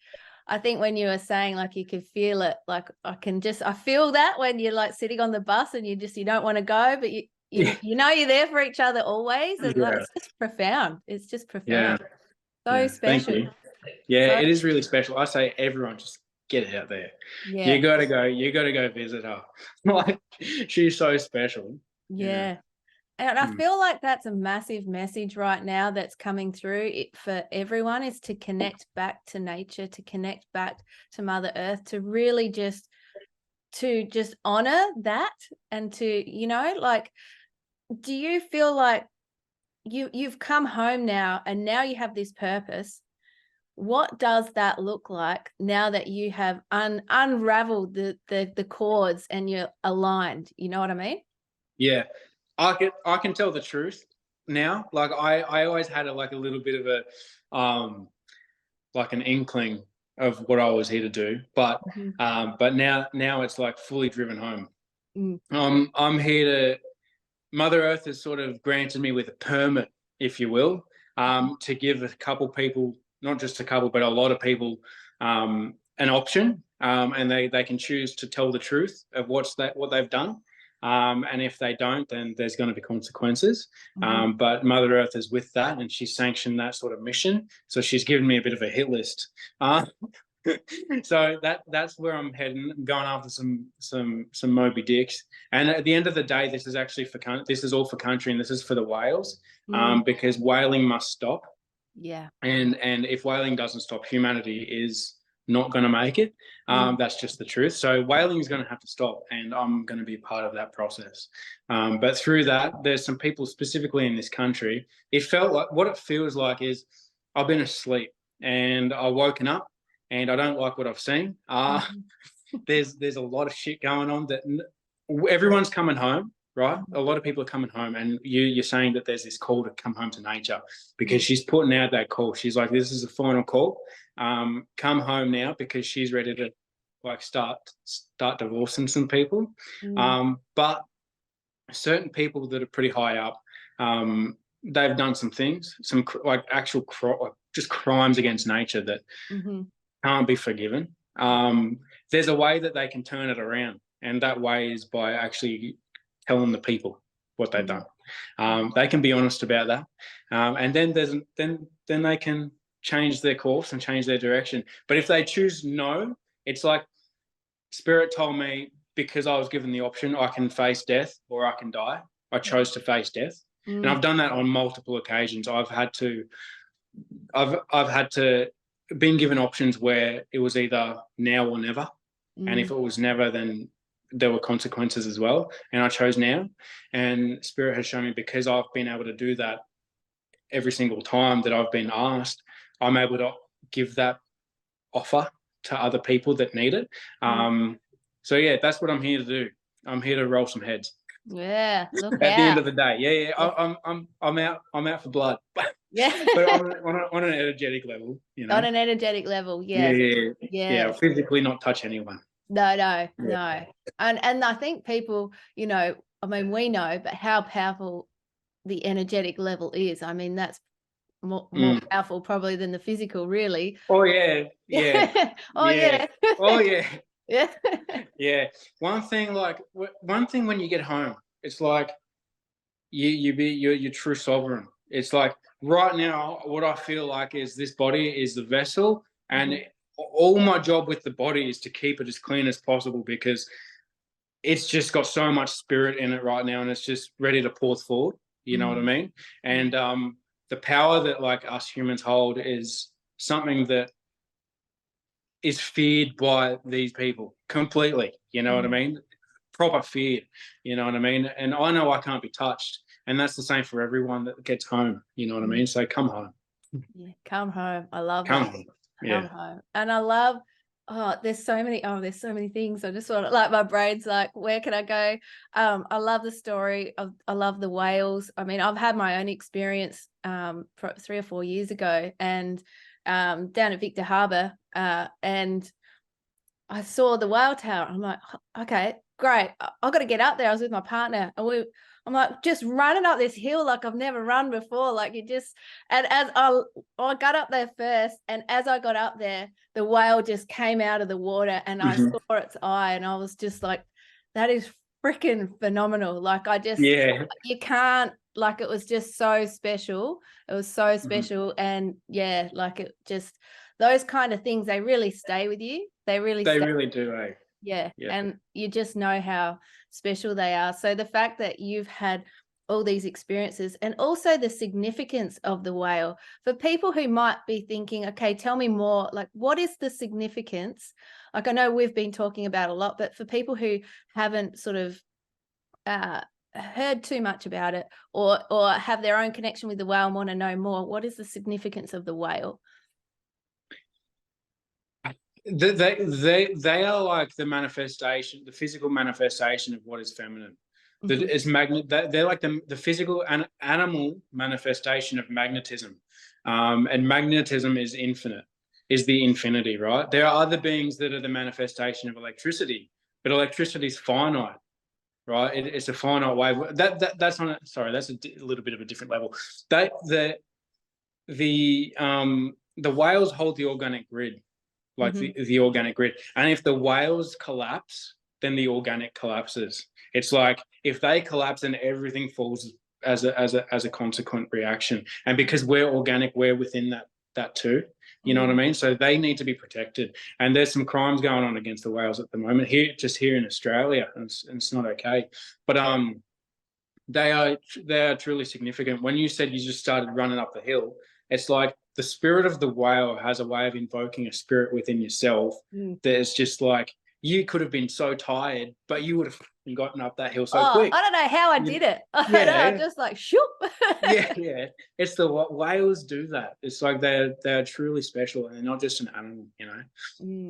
I think when you were saying like you could feel it, like I feel that when you're like sitting on the bus and you don't want to go, but you know you're there for each other always. And like, it's just profound. It's just profound. So special. Thank you. Yeah, So, it is really special. I say everyone just get it out there. Yeah. You gotta go visit her. Like, she's so special. Yeah. And I feel like that's a massive message right now that's coming through for everyone, is to connect back to nature, to connect back to Mother Earth, to really just honor that, and to, you know, like, do you feel like you've come home now and now you have this purpose? What does that look like now that you have unraveled the cords and you're aligned? You know what I mean? Yeah. I can tell the truth now. Like, I always had a little bit of a like an inkling of what I was here to do, but now it's like fully driven home. I'm here to, Mother Earth has sort of granted me with a permit, if you will, to give a couple people, not just a couple, but a lot of people, an option, and they can choose to tell the truth of what they've done. And if they don't, then there's going to be consequences. But Mother Earth is with that, and she's sanctioned that sort of mission. So she's given me a bit of a hit list. So that's where I'm heading. I'm going after some Moby Dicks. And at the end of the day, this is actually this is all for country, and this is for the whales, because whaling must stop. Yeah. And if whaling doesn't stop, humanity is not going to make it. That's just the truth. So whaling is going to have to stop, and I'm going to be part of that process. But through that, there's some people specifically in this country. It felt like, what it feels like is, I've been asleep and I've woken up and I don't like what I've seen. There's a lot of shit going on that everyone's coming home. Right, a lot of people are coming home, and you're saying that there's this call to come home to nature, because she's putting out that call. She's like, this is the final call. Come home now, because she's ready to like start divorcing some people. But certain people that are pretty high up, they've done some things, some like actual just crimes against nature that can't be forgiven. There's a way that they can turn it around, and that way is by actually telling the people what they've done. They can be honest about that, and then they can change their course and change their direction. But if they choose no, it's like Spirit told me, because I was given the option, I can face death or I can die. I chose to face death, and I've done that on multiple occasions. I've had to been given options where it was either now or never, and if it was never, then there were consequences as well, and I chose now. And Spirit has shown me, because I've been able to do that every single time that I've been asked, I'm able to give that offer to other people that need it. So yeah, that's what I'm here to do. I'm here to roll some heads. Yeah, look at the end of the day. I'm out for blood. Yeah. But on an energetic level, you know. On an energetic level, yeah. Yeah. Physically not touch anyone. No. And I think people, you know, I mean, we know, but how powerful the energetic level is. I mean, that's more powerful probably than the physical, really. Oh yeah. Yeah. Yeah. One thing when you get home, it's like you're true sovereign. It's like, right now, what I feel like is this body is the vessel, and all my job with the body is to keep it as clean as possible, because it's just got so much spirit in it right now, and it's just ready to pour forward. You know what I mean? And the power that like us humans hold is something that is feared by these people completely. You know what I mean? Proper fear. You know what I mean? And I know I can't be touched, and that's the same for everyone that gets home. You know what I mean? So come home. Yeah, come home. I love come that. home. Come home. And I love, there's so many things. I just want to, like, my brain's like, where can I go? I love the story. I love the whales. I mean, I've had my own experience 3 or 4 years ago, and down at Victor Harbour, and I saw the whale tower. I'm like, okay, great. I've got to get up there. I was with my partner, and I'm like just running up this hill like I've never run before. Like it just, and as I got up there first, and as I got up there, the whale just came out of the water, and I saw its eye, and I was just like, that is freaking phenomenal. Like I just, you can't, like it was just so special. It was so special. And yeah, like it just, those kind of things, they really stay with you. They really do, eh? Yeah. And you just know how special they are. So the fact that you've had all these experiences, and also the significance of the whale for people who might be thinking, okay, tell me more, like what is the significance? Like I know we've been talking about a lot, but for people who haven't sort of heard too much about it, or have their own connection with the whale and want to know more, what is the significance of the whale? They are like the manifestation, the physical manifestation of what is feminine. They're like the physical and animal manifestation of magnetism, and magnetism is infinite, is the infinity, right? There are other beings that are the manifestation of electricity, but electricity is finite, right? It's a finite wave. That's on it. Sorry, that's a little bit of a different level. The whales hold the organic grid, like the organic grid, and if the whales collapse, then the organic collapses. It's like if they collapse, then everything falls as a consequent reaction. And because we're organic, we're within that too. You know what I mean? So they need to be protected. And there's some crimes going on against the whales at the moment here in Australia, and it's not okay. But they are truly significant. When you said you just started running up the hill, it's like the spirit of the whale has a way of invoking a spirit within yourself that is just like, you could have been so tired, but you would have gotten up that hill so quick. I don't know how I did it. I'm just like, shoop. yeah. It's the whales do that. It's like they're truly special, and they're not just an animal, you know.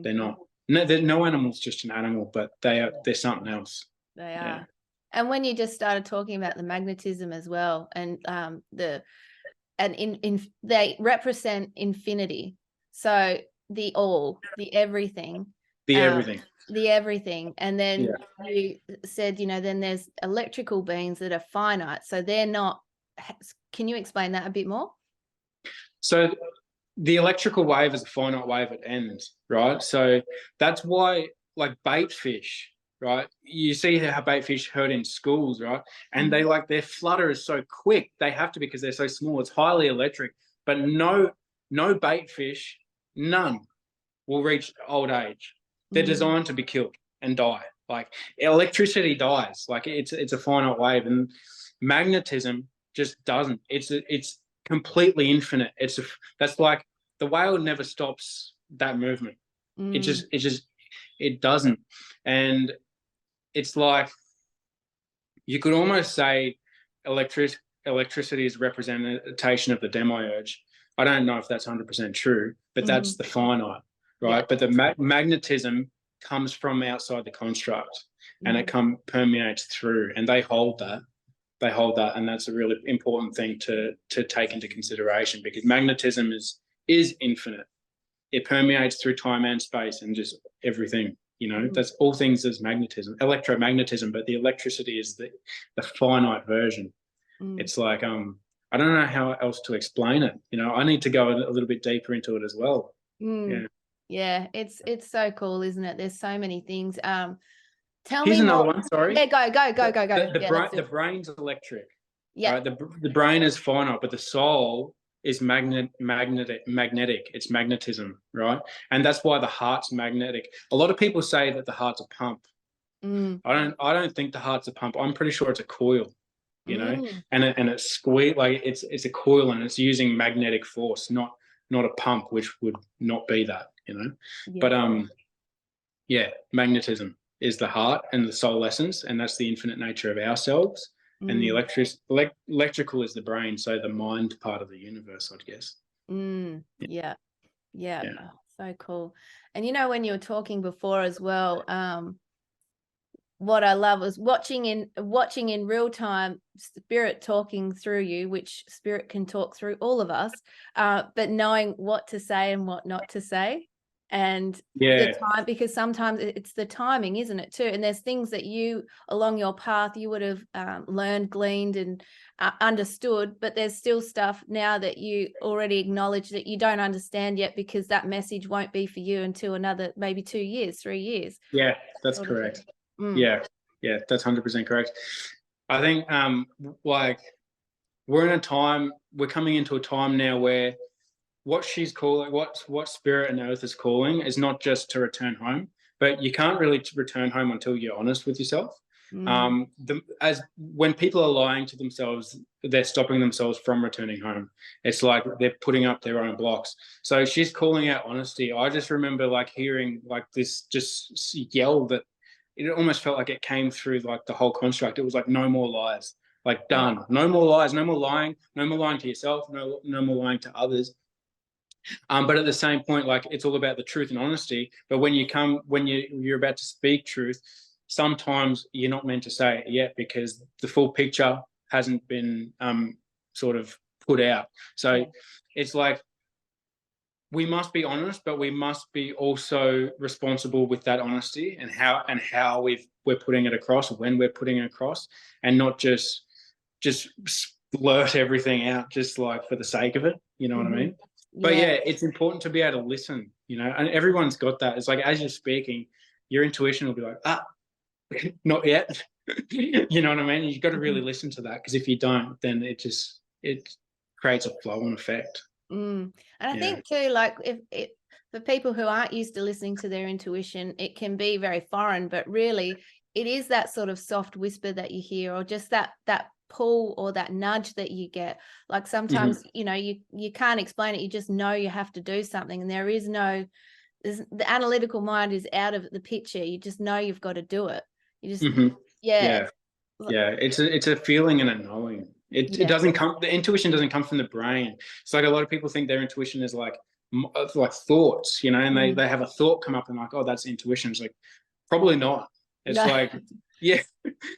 They're not. No animal's just an animal, but they're something else. They are. Yeah. And when you just started talking about the magnetism as well, and they represent infinity. So the all, the everything. The everything. And then you said, then there's electrical beings that are finite. So they're not, can you explain that a bit more? So the electrical wave is a finite wave at ends, right? So that's why, like bait fish, right? You see how bait fish herd in schools, right? And they their flutter is so quick. They have to, because they're so small. It's highly electric. But no bait fish, none, will reach old age. They're designed to be killed and die. Like electricity dies. Like it's a finite wave, and magnetism just doesn't. It's completely infinite. That's like the whale never stops that movement. It doesn't. And it's like you could almost say electricity is representation of the demiurge. I don't know if that's 100% true, but that's the finite. Right, but the magnetism comes from outside the construct, and it permeates through, and they hold that, and that's a really important thing to take into consideration, because magnetism is infinite. It permeates through time and space and just everything. That's all things as magnetism, electromagnetism, but the electricity is the finite version. It's like I don't know how else to explain it. I need to go a little bit deeper into it as well. Yeah, it's so cool, isn't it? There's so many things. Tell Here's me another more. one. Sorry. Yeah, go. The brain's electric. Yeah. Right? The brain is finite, but the soul is magnetic. It's magnetism, right? And that's why the heart's magnetic. A lot of people say that the heart's a pump. I don't think the heart's a pump. I'm pretty sure it's a coil. And it's squeeze, like it's a coil, and it's using magnetic force, not a pump, which would not be that. But magnetism is the heart and the soul essence, and that's the infinite nature of ourselves. And the electrical is the brain, so the mind part of the universe, I guess. Yeah. Oh, so cool. And when you were talking before as well, what I love was watching in real time, spirit talking through you, which spirit can talk through all of us, but knowing what to say and what not to say. And Yeah. the time, because sometimes it's the timing, isn't it, too? And there's things that you along your path you would have learned, gleaned, and understood, but there's still stuff now that you already acknowledge that you don't understand yet, because that message won't be for you until another maybe 2 years, 3 years. Yeah, that's correct. Yeah, that's 100% correct. I think like we're coming into a time now where what she's calling, what spirit and earth is calling, is not just to return home, but you can't really return home until you're honest with yourself. As when people are lying to themselves, they're stopping themselves from returning home. It's like they're putting up their own blocks. So she's calling out honesty. I just remember like hearing like this just yell that it almost felt like it came through like the whole construct. It was like, no more lies, like done. No more lies, no more lying to yourself, no more lying to others. But at the same point, like it's all about the truth and honesty. But when you're about to speak truth, sometimes you're not meant to say it yet, because the full picture hasn't been sort of put out. So it's like we must be honest, but we must be also responsible with that honesty and how we're putting it across, when we're putting it across, and not just blurt everything out just like for the sake of it. You know what I mean? But yeah, it's important to be able to listen, you know, and everyone's got that. It's like as you're speaking, your intuition will be like, not yet. You know what I mean? You've got to really listen to that, because if you don't, then it creates a flow-on effect. And I think too, like if for people who aren't used to listening to their intuition, it can be very foreign, but really it is that sort of soft whisper that you hear, or just that pull or that nudge that you get. Like sometimes you know, you can't explain it, you just know you have to do something, and the analytical mind is out of the picture. You just know you've got to do it. You just it's a feeling and a knowing. It doesn't come, the intuition doesn't come from the brain. It's like a lot of people think their intuition is like thoughts, you know, and they have a thought come up and like, oh, that's intuition. It's like, probably not. It's like, yeah,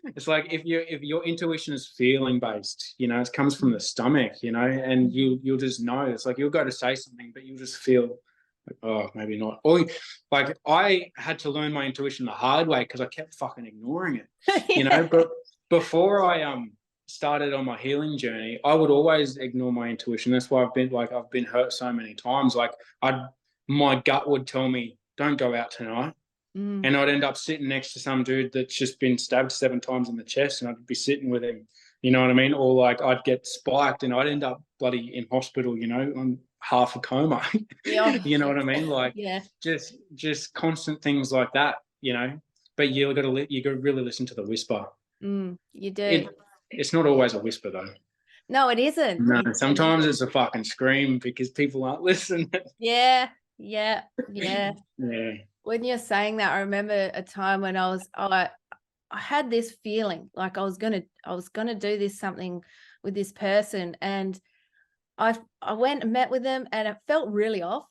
it's like if your intuition is feeling based, you know, it comes from the stomach, you know, and you'll just know. It's like you'll go to say something, but you'll just feel like, oh, maybe not. Or like I had to learn my intuition the hard way because I kept fucking ignoring it, you know. But before I started on my healing journey, I would always ignore my intuition. That's why I've been hurt so many times. Like my gut would tell me, don't go out tonight. And I'd end up sitting next to some dude that's just been stabbed 7 times in the chest, and I'd be sitting with him, you know what I mean? Or like I'd get spiked and I'd end up bloody in hospital, you know, on half a coma. You know what I mean? Like just constant things like that, you know. But you got to really listen to the whisper. You do. It's not always a whisper though. No, it isn't. No, sometimes it's a fucking scream because people aren't listening. Yeah. When you're saying that, I remember a time when I had this feeling like I was gonna do something with this person, and I went and met with them, and it felt really off,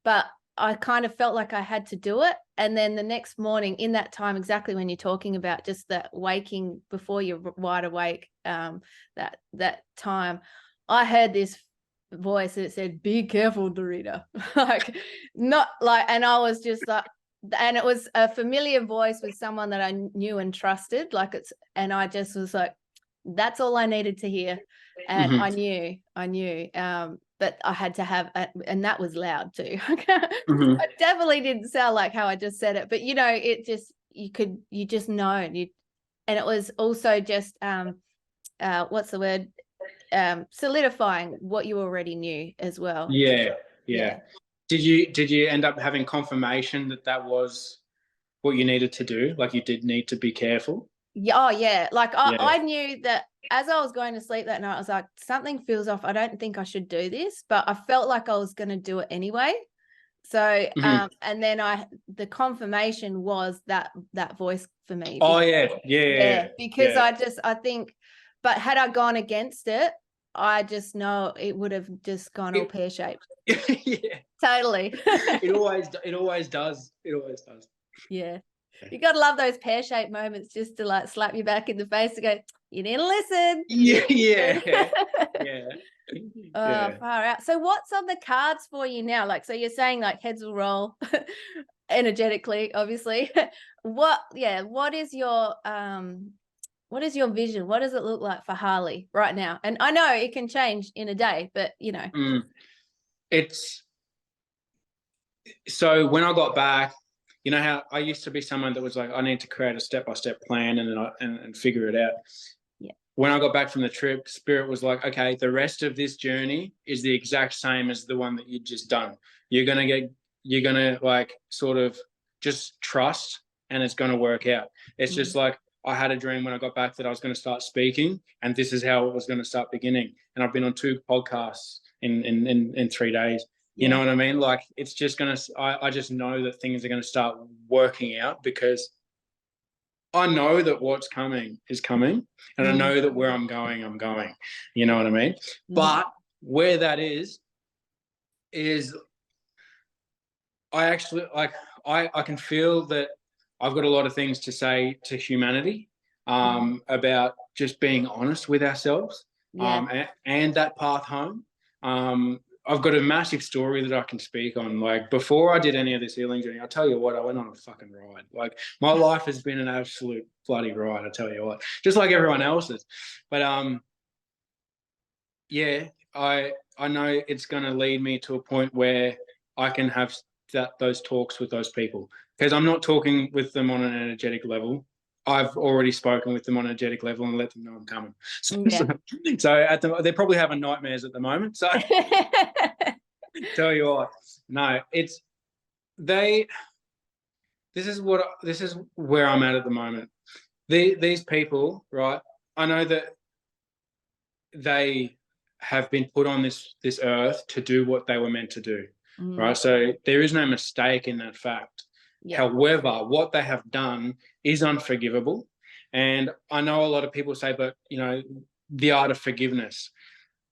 but I kind of felt like I had to do it. And then the next morning, in that time, exactly when you're talking about just that waking before you're wide awake, that time, I heard this voice that said, "Be careful, Dorita." Like, not like, and I was just like, and it was a familiar voice with someone that I knew and trusted. And I just was like, that's all I needed to hear. And I knew, but I had to have, and that was loud too. I definitely didn't sound like how I just said it, but you know, it just, you just know, and it was also just, what's the word? Solidifying what you already knew as well. Yeah. Did you end up having confirmation that was what you needed to do? Like you did need to be careful? Yeah. Oh yeah. Like I knew that as I was going to sleep that night, I was like, something feels off. I don't think I should do this, but I felt like I was going to do it anyway. So, and then the confirmation was that voice for me. Oh yeah. Because I think, but had I gone against it, I just know it would have just gone all pear-shaped. Yeah. Totally. It always does. Yeah. You got to love those pear-shaped moments just to like slap you back in the face and go, you didn't listen. Yeah. Yeah. Far out. So what's on the cards for you now? Like, so you're saying like heads will roll energetically, obviously. What is your vision? What does it look like for Harley right now? And I know it can change in a day, but It's so when I got back, you know how I used to be someone that was like, I need to create a step-by-step plan and figure it out. Yeah. When I got back from the trip, Spirit was like, okay, the rest of this journey is the exact same as the one that you'd just done. You're gonna like sort of just trust, and it's gonna work out. It's just like, I had a dream when I got back that I was going to start speaking, and this is how it was going to start beginning. And I've been on 2 podcasts in 3 days. You know what I mean? Like, it's just going to, I just know that things are going to start working out, because I know that what's coming is coming, and I know that where I'm going, you know what I mean? But where that is I actually, like, I can feel that I've got a lot of things to say to humanity about just being honest with ourselves and that path home. I've got a massive story that I can speak on. Like, before I did any of this healing journey, I'll tell you what, I went on a fucking ride. Like, my life has been an absolute bloody ride, I tell you what, just like everyone else's. But yeah, I know it's going to lead me to a point where I can have those talks with those people, because I'm not talking with them on an energetic level. I've already spoken with them on an energetic level and let them know I'm coming. So they're probably having nightmares at the moment. So tell you what, no, this is where I'm at the moment. These people, right? I know that they have been put on this earth to do what they were meant to do, right? So there is no mistake in that fact. However, what they have done is unforgivable. And I know a lot of people say, but, you know, the art of forgiveness.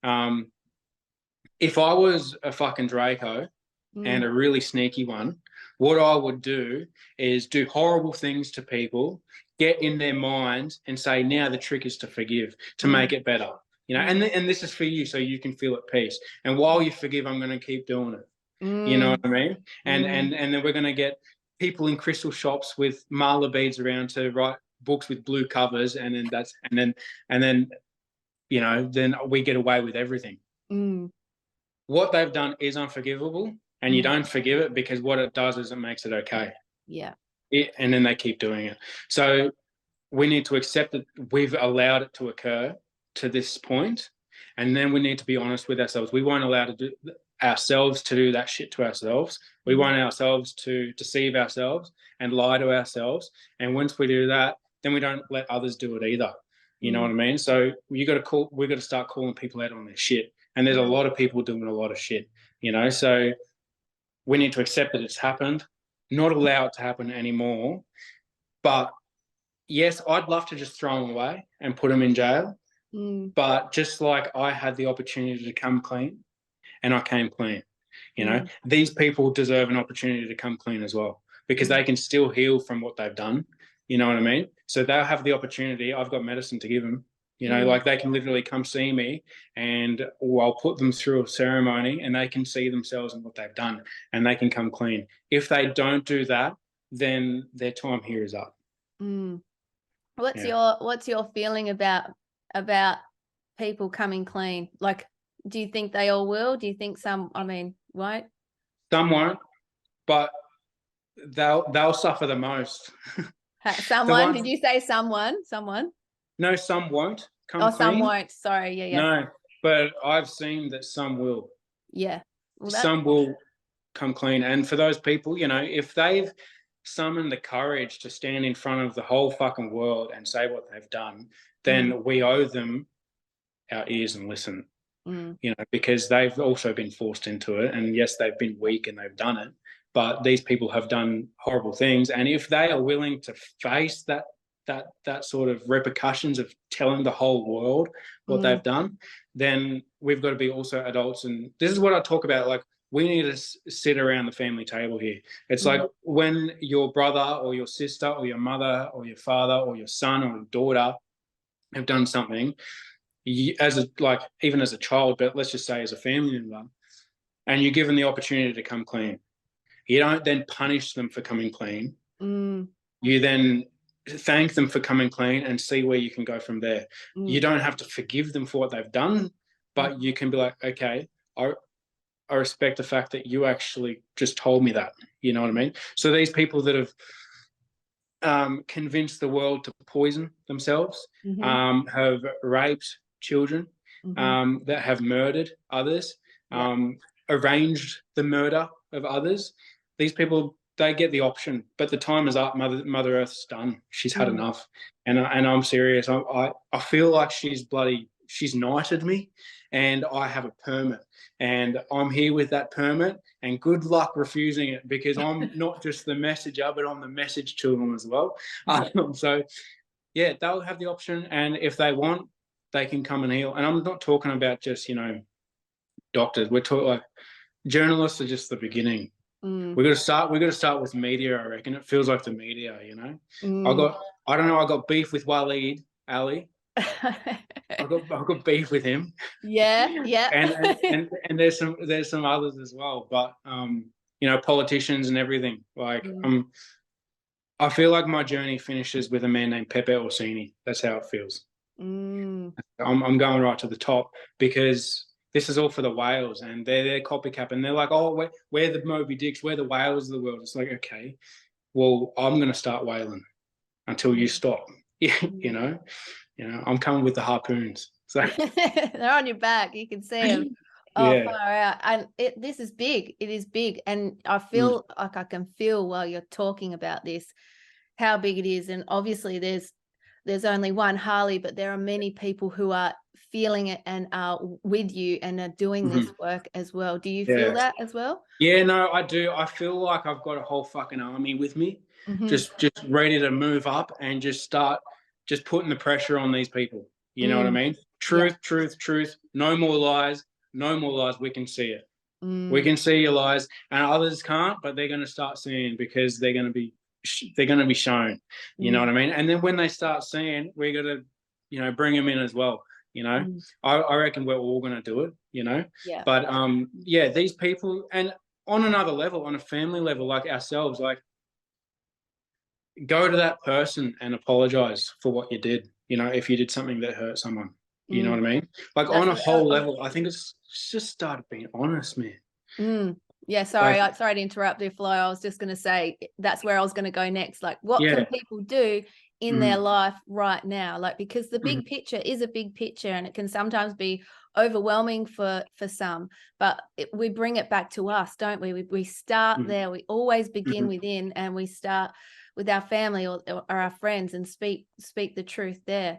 If I was a fucking Draco and a really sneaky one, what I would do is do horrible things to people, get in their mind and say, now the trick is to forgive, to make it better. You know, and this is for you, so you can feel at peace. And while you forgive, I'm going to keep doing it. You know what I mean? And then we're going to get people in crystal shops with mala beads around to write books with blue covers, and then you know, then we get away with everything. What they've done is unforgivable, and you don't forgive it, because what it does is it makes it okay. And then they keep doing it. So we need to accept that we've allowed it to occur to this point, and then we need to be honest with ourselves. We won't allow ourselves to do that shit to ourselves. We want ourselves to deceive ourselves and lie to ourselves. And once we do that, then we don't let others do it either. You know what I mean? So we've got to start calling people out on their shit. And there's a lot of people doing a lot of shit, you know? So we need to accept that it's happened, not allow it to happen anymore. But yes, I'd love to just throw them away and put them in jail. But just like I had the opportunity to come clean, and I came clean, you know, these people deserve an opportunity to come clean as well, because they can still heal from what they've done. You know what I mean? So they'll have the opportunity. I've got medicine to give them, you know, like they can literally come see me, and I'll put them through a ceremony, and they can see themselves and what they've done, and they can come clean. If they don't do that, then their time here is up. What's your feeling about people coming clean? Like, do you think they all will? Do you think some, won't? Some won't, but they'll suffer the most. Someone? Did you say someone? Someone? No, some won't come clean. Some won't. Sorry. Yeah. No, but I've seen that some will. Yeah. Well, some will come clean. And for those people, you know, if they've summoned the courage to stand in front of the whole fucking world and say what they've done, then we owe them our ears and listen. You know, because they've also been forced into it. And yes, they've been weak and they've done it, but these people have done horrible things. And if they are willing to face that sort of repercussions of telling the whole world what they've done, then we've got to be also adults. And this is what I talk about. Like, we need to sit around the family table here. It's like when your brother or your sister or your mother or your father or your son or your daughter have done something, even as a child, but let's just say as a family member, and you're given the opportunity to come clean, you don't then punish them for coming clean. You then thank them for coming clean and see where you can go from there. You don't have to forgive them for what they've done, but you can be like, okay, I respect the fact that you actually just told me that. You know what I mean? So these people that have convinced the world to poison themselves, have raped children, that have murdered others, arranged the murder of others, these people, they get the option, but the time is up. Mother Earth's done. She's had enough, and I'm serious. I feel like she's knighted me, and I have a permit, and I'm here with that permit. And good luck refusing it, because I'm not just the messenger, but I'm the message to them as well. So, yeah, they'll have the option, and if they want, they can come and heal. And I'm not talking about just doctors. We're talking like journalists are just the beginning. We're gonna start with media. I reckon it feels like the media. I got beef with Waleed Ali. I got beef with him. Yeah. and there's some others as well. But politicians and everything. Like I feel like my journey finishes with a man named Pepe Orsini. That's how it feels. I'm going right to the top, because this is all for the whales, and they're copycat, and they're like, oh, we're the Moby Dicks, we're the whales of the world. It's like, okay, well, I'm going to start whaling until you stop. I'm coming with the harpoons. So they're on your back. You can see them. Oh, far out. And this is big. It is big. And I feel like I can feel while you're talking about this, how big it is. And obviously there's only one Harley, but there are many people who are feeling it and are with you and are doing this work as well. Do you feel that as well? Yeah, no, I do. I feel like I've got a whole fucking army with me, just ready to move up and just start just putting the pressure on these people. You know what I mean? Truth. No more lies. No more lies. We can see it. We can see your lies, and others can't, but they're going to start seeing, because they're going to be shown. You know what I mean? And then when they start seeing, we're going to bring them in as well. I reckon we're all going to do it. But these people, and on another level, on a family level, like ourselves, like, go to that person and apologize for what you did. If you did something that hurt someone. You know what I mean? Like, on a whole level, I think it's just started being honest, man. Yeah, sorry to interrupt you, Flo. I was just going to say that's where I was going to go next. Like, what can people do in their life right now? Like, because the big picture is a big picture, and it can sometimes be overwhelming for some, but we bring it back to us, don't we? We start there. We always begin within, and we start with our family or our friends and speak the truth there.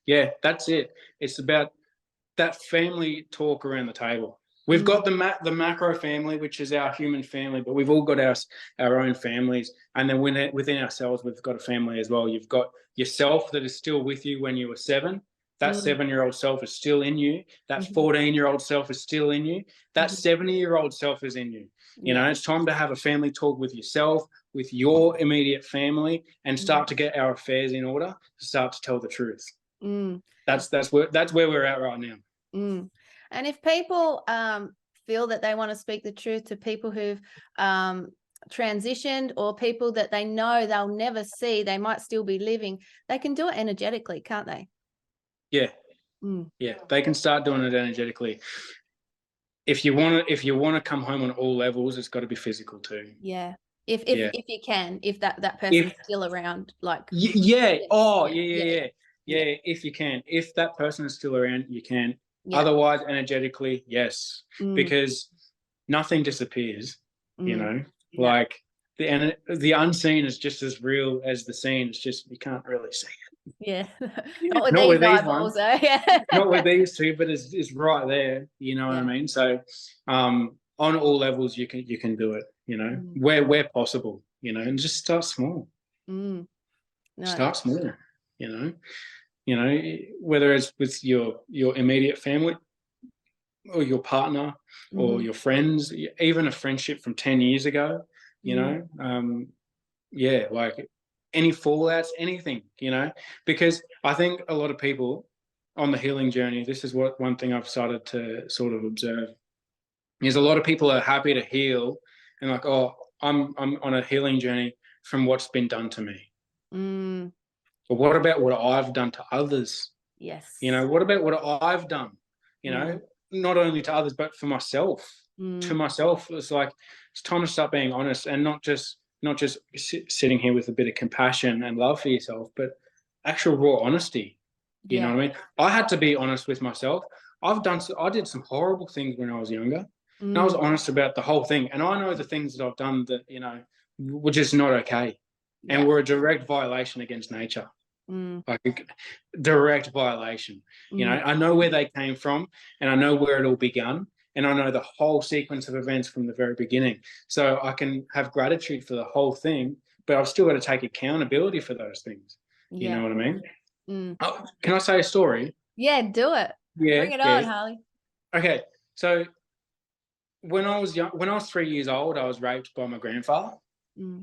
Yeah, that's it. It's about that family talk around the table. We've got the macro family, which is our human family, but we've all got our own families. And then within ourselves, we've got a family as well. You've got yourself that is still with you when you were 7. That 7-year-old self is still in you. That 14-year-old self is still in you. That 70-year-old self is in you. It's time to have a family talk with yourself, with your immediate family, and start to get our affairs in order, to start to tell the truth. That's where we're at right now. And if people feel that they want to speak the truth to people who've transitioned, or people that they know they'll never see, they might still be living, they can do it energetically, can't they? Yeah. Yeah, they can start doing it energetically. If you want to come home on all levels, it's got to be physical too. Yeah. If you can, if that person's still around, like. Yeah. Oh, yeah. If you can, if that person is still around, you can. Otherwise, energetically, yes, because nothing disappears. Like the unseen is just as real as the seen. It's just you can't really see it. Yeah, not with these ones. Not with these two, but it's right there. You know what I mean? So, on all levels, you can do it. Where possible. And just start small. Start small. Whether it's with your immediate family, or your partner, or your friends, even a friendship from 10 years ago, like any fallouts, anything, because I think a lot of people, on the healing journey, this is one thing I've started to sort of observe is a lot of people are happy to heal and like, oh, I'm on a healing journey from what's been done to me. Mm. But what about what I've done to others? Yes. You know, what about what I've done? You know, not only to others, but for myself. To myself, it's like it's time to start being honest and not just sitting here with a bit of compassion and love for yourself, but actual raw honesty. You know what I mean? I had to be honest with myself. I did some horrible things when I was younger. And I was honest about the whole thing. And I know the things that I've done that, you know, were just not okay. And were a direct violation against nature. Like a direct violation. You know, I know where they came from and I know where it all began. And I know the whole sequence of events from the very beginning. So I can have gratitude for the whole thing, but I've still got to take accountability for those things. You know what I mean? Oh, can I say a story? Yeah, do it. Yeah. Bring it on, Harley. Okay. So when I was 3 years old, I was raped by my grandfather.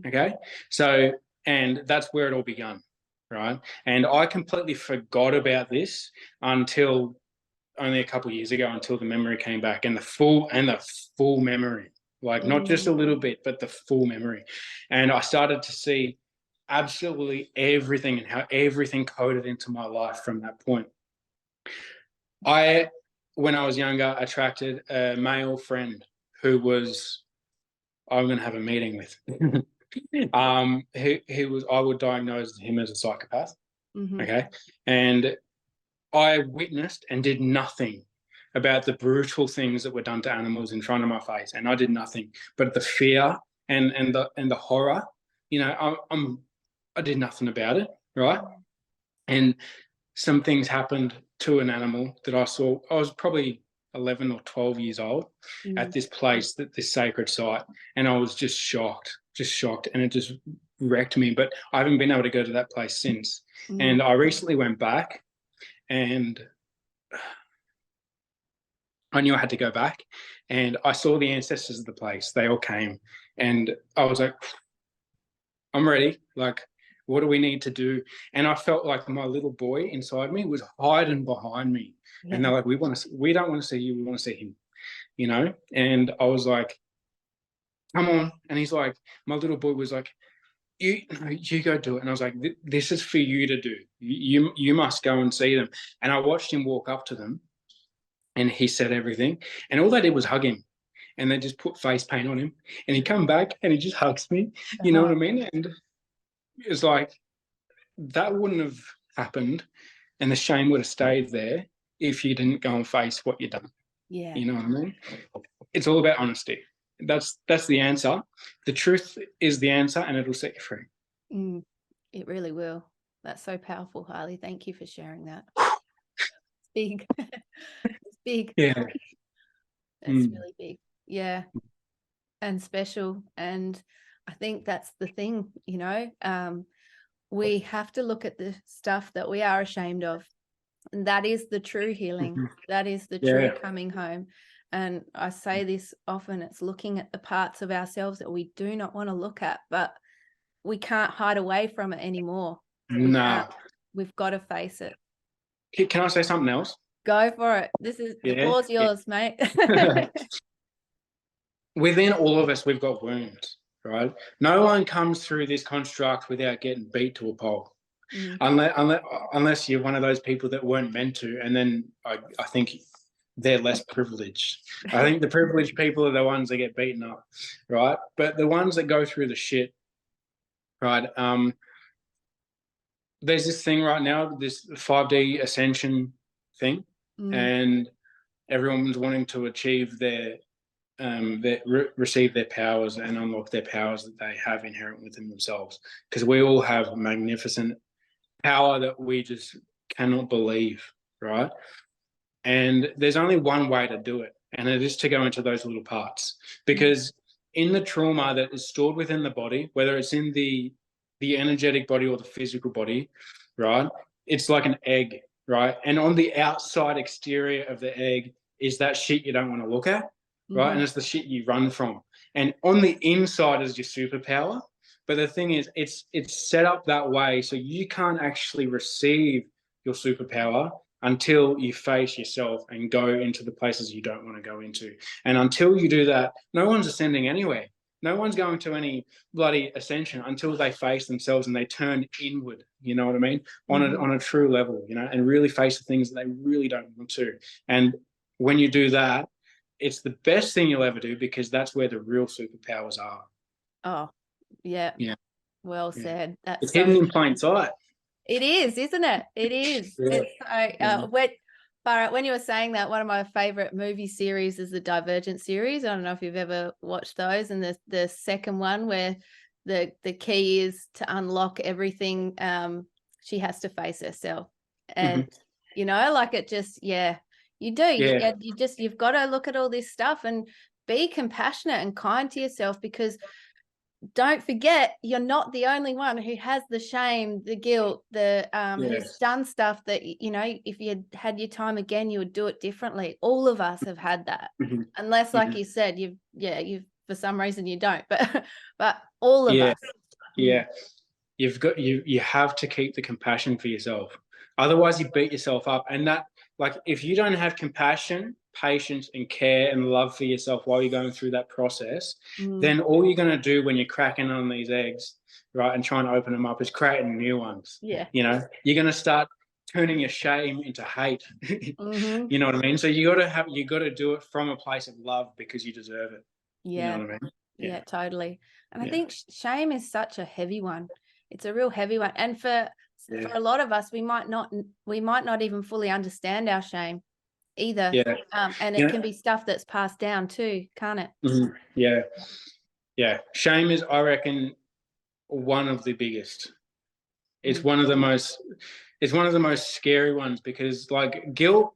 Okay. So, and that's where it all began. Right. And I completely forgot about this until only a couple of years ago, until the memory came back and the full memory, like not just a little bit, but the full memory. And I started to see absolutely everything and how everything coded into my life from that point. When I was younger, attracted a male friend who was, I'm going to have a meeting with. I would diagnose him as a psychopath. Okay. And I witnessed and did nothing about the brutal things that were done to animals in front of my face, and I did nothing. But the fear and the horror, you know, I did nothing about it, right? And some things happened to an animal that I saw. I was probably 11 or 12 years old at this place, this sacred site, and I was just shocked, and it just wrecked me. But I haven't been able to go to that place since. And I recently went back. And I knew I had to go back, and I saw the ancestors of the place. They all came, and I was like, I'm ready. Like, what do we need to do? And I felt like my little boy inside me was hiding behind me. And they're like, we don't want to see you. We want to see him, you know? And I was like, come on. And he's like, my little boy was like, you go do it. And I was like, this is for you to do. You must go and see them. And I watched him walk up to them, and he said everything. And all they did was hug him, and they just put face paint on him. And he come back and he just hugs me. You know what I mean? And it's like, that wouldn't have happened, and the shame would have stayed there if you didn't go and face what you've done. Yeah. You know what I mean? It's all about honesty. That's the answer. The truth is the answer, and it'll set you free. It really will. That's so powerful, Harley. Thank you for sharing that. It's big. It's big. Yeah. It's really big. Yeah. And special. And I think that's the thing, you know, we have to look at the stuff that we are ashamed of. And that is the true healing. That is the true coming home. And I say this often, it's looking at the parts of ourselves that we do not want to look at, but we can't hide away from it anymore. We've got to face it. Can I say something else? Go for it. The floor's yours, mate. Within all of us, we've got wounds, right? No one comes through this construct without getting beat to a pulp. Unless you're one of those people that weren't meant to, and then I think they're less privileged. I think the privileged people are the ones that get beaten up, right? But the ones that go through the shit, right? There's this thing right now, this 5D ascension thing, and everyone's wanting to achieve receive their powers and unlock their powers that they have inherent within themselves, because we all have magnificent power that we just cannot believe, right? And there's only one way to do it, and it is to go into those little parts, because in the trauma that is stored within the body, whether it's in the energetic body or the physical body, right, it's like an egg, right? And on the outside exterior of the egg is that shit you don't want to look at, right? And it's the shit you run from. And on the inside is your superpower. But the thing is, it's set up that way so you can't actually receive your superpower until you face yourself and go into the places you don't want to go into. And until you do that, no one's ascending anywhere. No one's going to any bloody ascension until they face themselves and they turn inward, you know what I mean? On a true level, you know, and really face the things that they really don't want to. And when you do that, it's the best thing you'll ever do, because that's where the real superpowers are. Oh, yeah. Yeah. Well said. That's it's hidden in plain sight. It is, isn't it? It is. Yeah. It's when you were saying that, one of my favorite movie series is the Divergent series. I don't know if you've ever watched those. And the second one, where the key is to unlock everything, she has to face herself. And you know, like, it just, you do. Yeah. You've got to look at all this stuff and be compassionate and kind to yourself, because don't forget, you're not the only one who has the shame, the guilt, who's done stuff that, you know, if you had your time again, you would do it differently. All of us have had that, unless, like you said, you've for some reason you don't, but all of us. Yeah. You have to keep the compassion for yourself. Otherwise you beat yourself up. And that, like, if you don't have compassion, patience and care and love for yourself while you're going through that process, then all you're going to do when you're cracking on these eggs, right, and trying to open them up, is creating new ones. Yeah. You know, you're going to start turning your shame into hate. You know what I mean? So you got to do it from a place of love, because you deserve it. Yeah. You know what I mean? Yeah, totally. And I think shame is such a heavy one. It's a real heavy one. And for a lot of us, we might not even fully understand our shame either. And it can be stuff that's passed down too, can't it? Yeah. Shame is, I reckon, one of the biggest. It's one of the most scary ones, because, like, guilt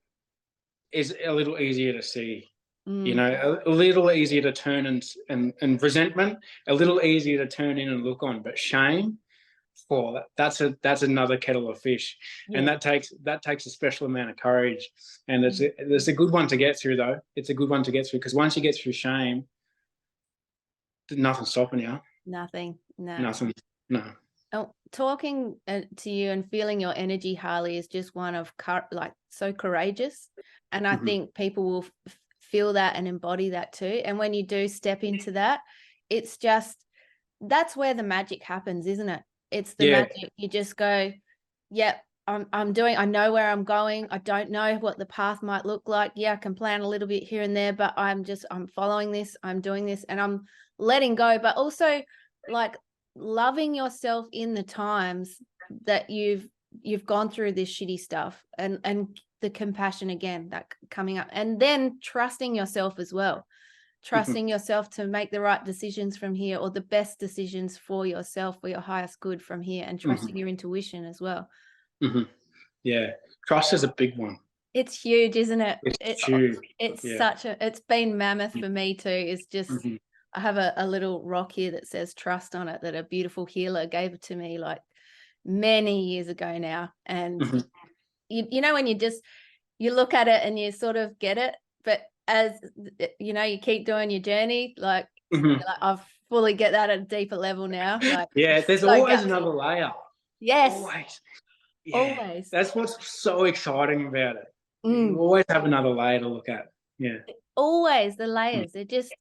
is a little easier to see. You know, a little easier to turn, and resentment a little easier to turn in and look on. But shame, that's another kettle of fish. And that takes a special amount of courage. And it's a good one to get through, though. It's a good one to get through, because once you get through shame, nothing's stopping you. Nothing. No. Oh, talking to you and feeling your energy, Harley, is just one of so courageous. And I think people will feel that and embody that too. And when you do step into that, it's just, that's where the magic happens, isn't it? It's the magic. You just go, I'm doing, I know where I'm going. I don't know what the path might look like. Yeah, I can plan a little bit here and there, but I'm following this, I'm doing this, and I'm letting go. But also, like, loving yourself in the times that you've gone through this shitty stuff, and the compassion again, that coming up, and then trusting yourself as well. Trusting yourself to make the right decisions from here, or the best decisions for yourself, for your highest good from here, and trusting your intuition as well. Yeah. Trust is a big one. It's huge, isn't it? It's huge. It's it's been mammoth for me too. It's just, I have a little rock here that says trust on it, that a beautiful healer gave it to me like many years ago now. And you know, when you look at it and you sort of get it, but as you know, you keep doing your journey, like, I fully get that at a deeper level now. Like, there's always another layer. Yes. Always. Always. That's what's so exciting about it. You always have another layer to look at. Yeah. Always the layers. It just,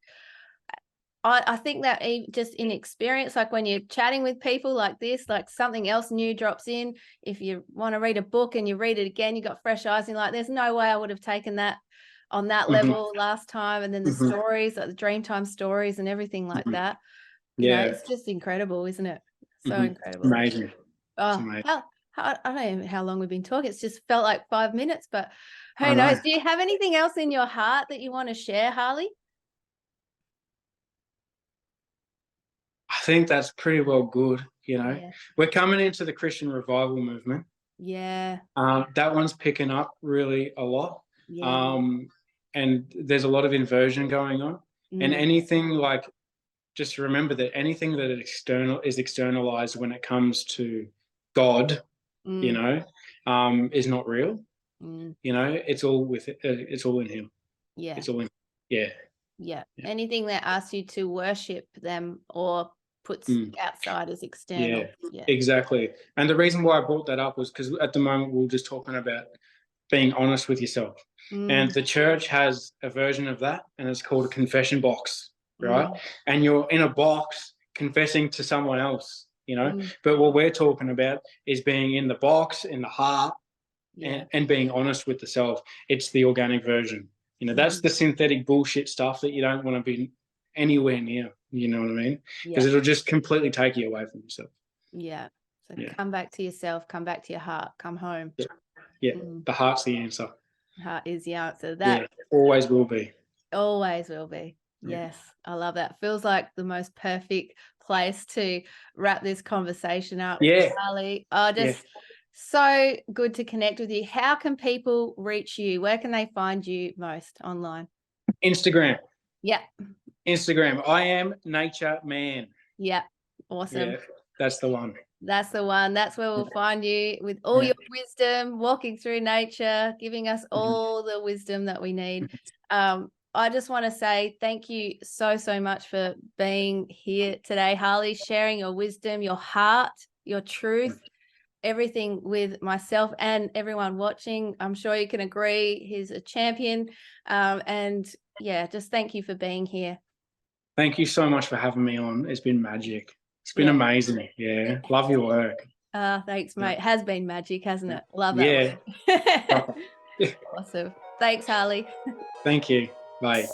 I think that just in experience, like when you're chatting with people like this, like something else new drops in. If you want to read a book and you read it again, you got fresh eyes, and you're like, there's no way I would have taken that on that level last time. And then the stories, like the Dreamtime stories and everything like that. You know, it's just incredible, isn't it? So incredible. Amazing. Amazing. I don't know how long we've been talking. It's just felt like 5 minutes, but who knows? Do you have anything else in your heart that you want to share, Harley? I think that's pretty well good. You know, we're coming into the Christian revival movement. That one's picking up really a lot. And there's a lot of inversion going on. And anything, like, just remember that anything that is externalized when it comes to God, you know, is not real. You know, it's all it's all in Him. It's all in. Anything that asks you to worship them or puts outside as external. Exactly. And the reason why I brought that up was because at the moment we were just talking about being honest with yourself. Mm. And the church has a version of that, and it's called a confession box, right? Mm. And you're in a box confessing to someone else, you know. Mm. But what we're talking about is being in the box, in the heart, Yeah. and being honest with the self. It's the organic version. You know, that's the synthetic bullshit stuff that you don't want to be anywhere near. You know what I mean? Because it'll just completely take you away from yourself. Yeah. So come back to yourself, come back to your heart, come home. Yeah. The heart's the answer. Heart is the answer. That always will be. Always will be. Yes, I love that. Feels like the most perfect place to wrap this conversation up. Yeah. Harley. Oh, just so good to connect with you. How can people reach you? Where can they find you most online? Instagram. Yeah. Instagram. I am Nature Man. Yeah. Awesome. Yeah, that's the one. That's the one. That's where we'll find you with all your wisdom, walking through nature, giving us all the wisdom that we need. I just want to say thank you so much for being here today, Harley, sharing your wisdom, your heart, your truth, everything with myself and everyone watching. I'm sure you can agree he's a champion. And just thank you for being here. Thank you so much for having me on. It's been magic. It's been amazing. Yeah. Love your work. Thanks, mate. It has been magic, hasn't it? Love that. Awesome. Thanks, Harley. Thank you. Bye.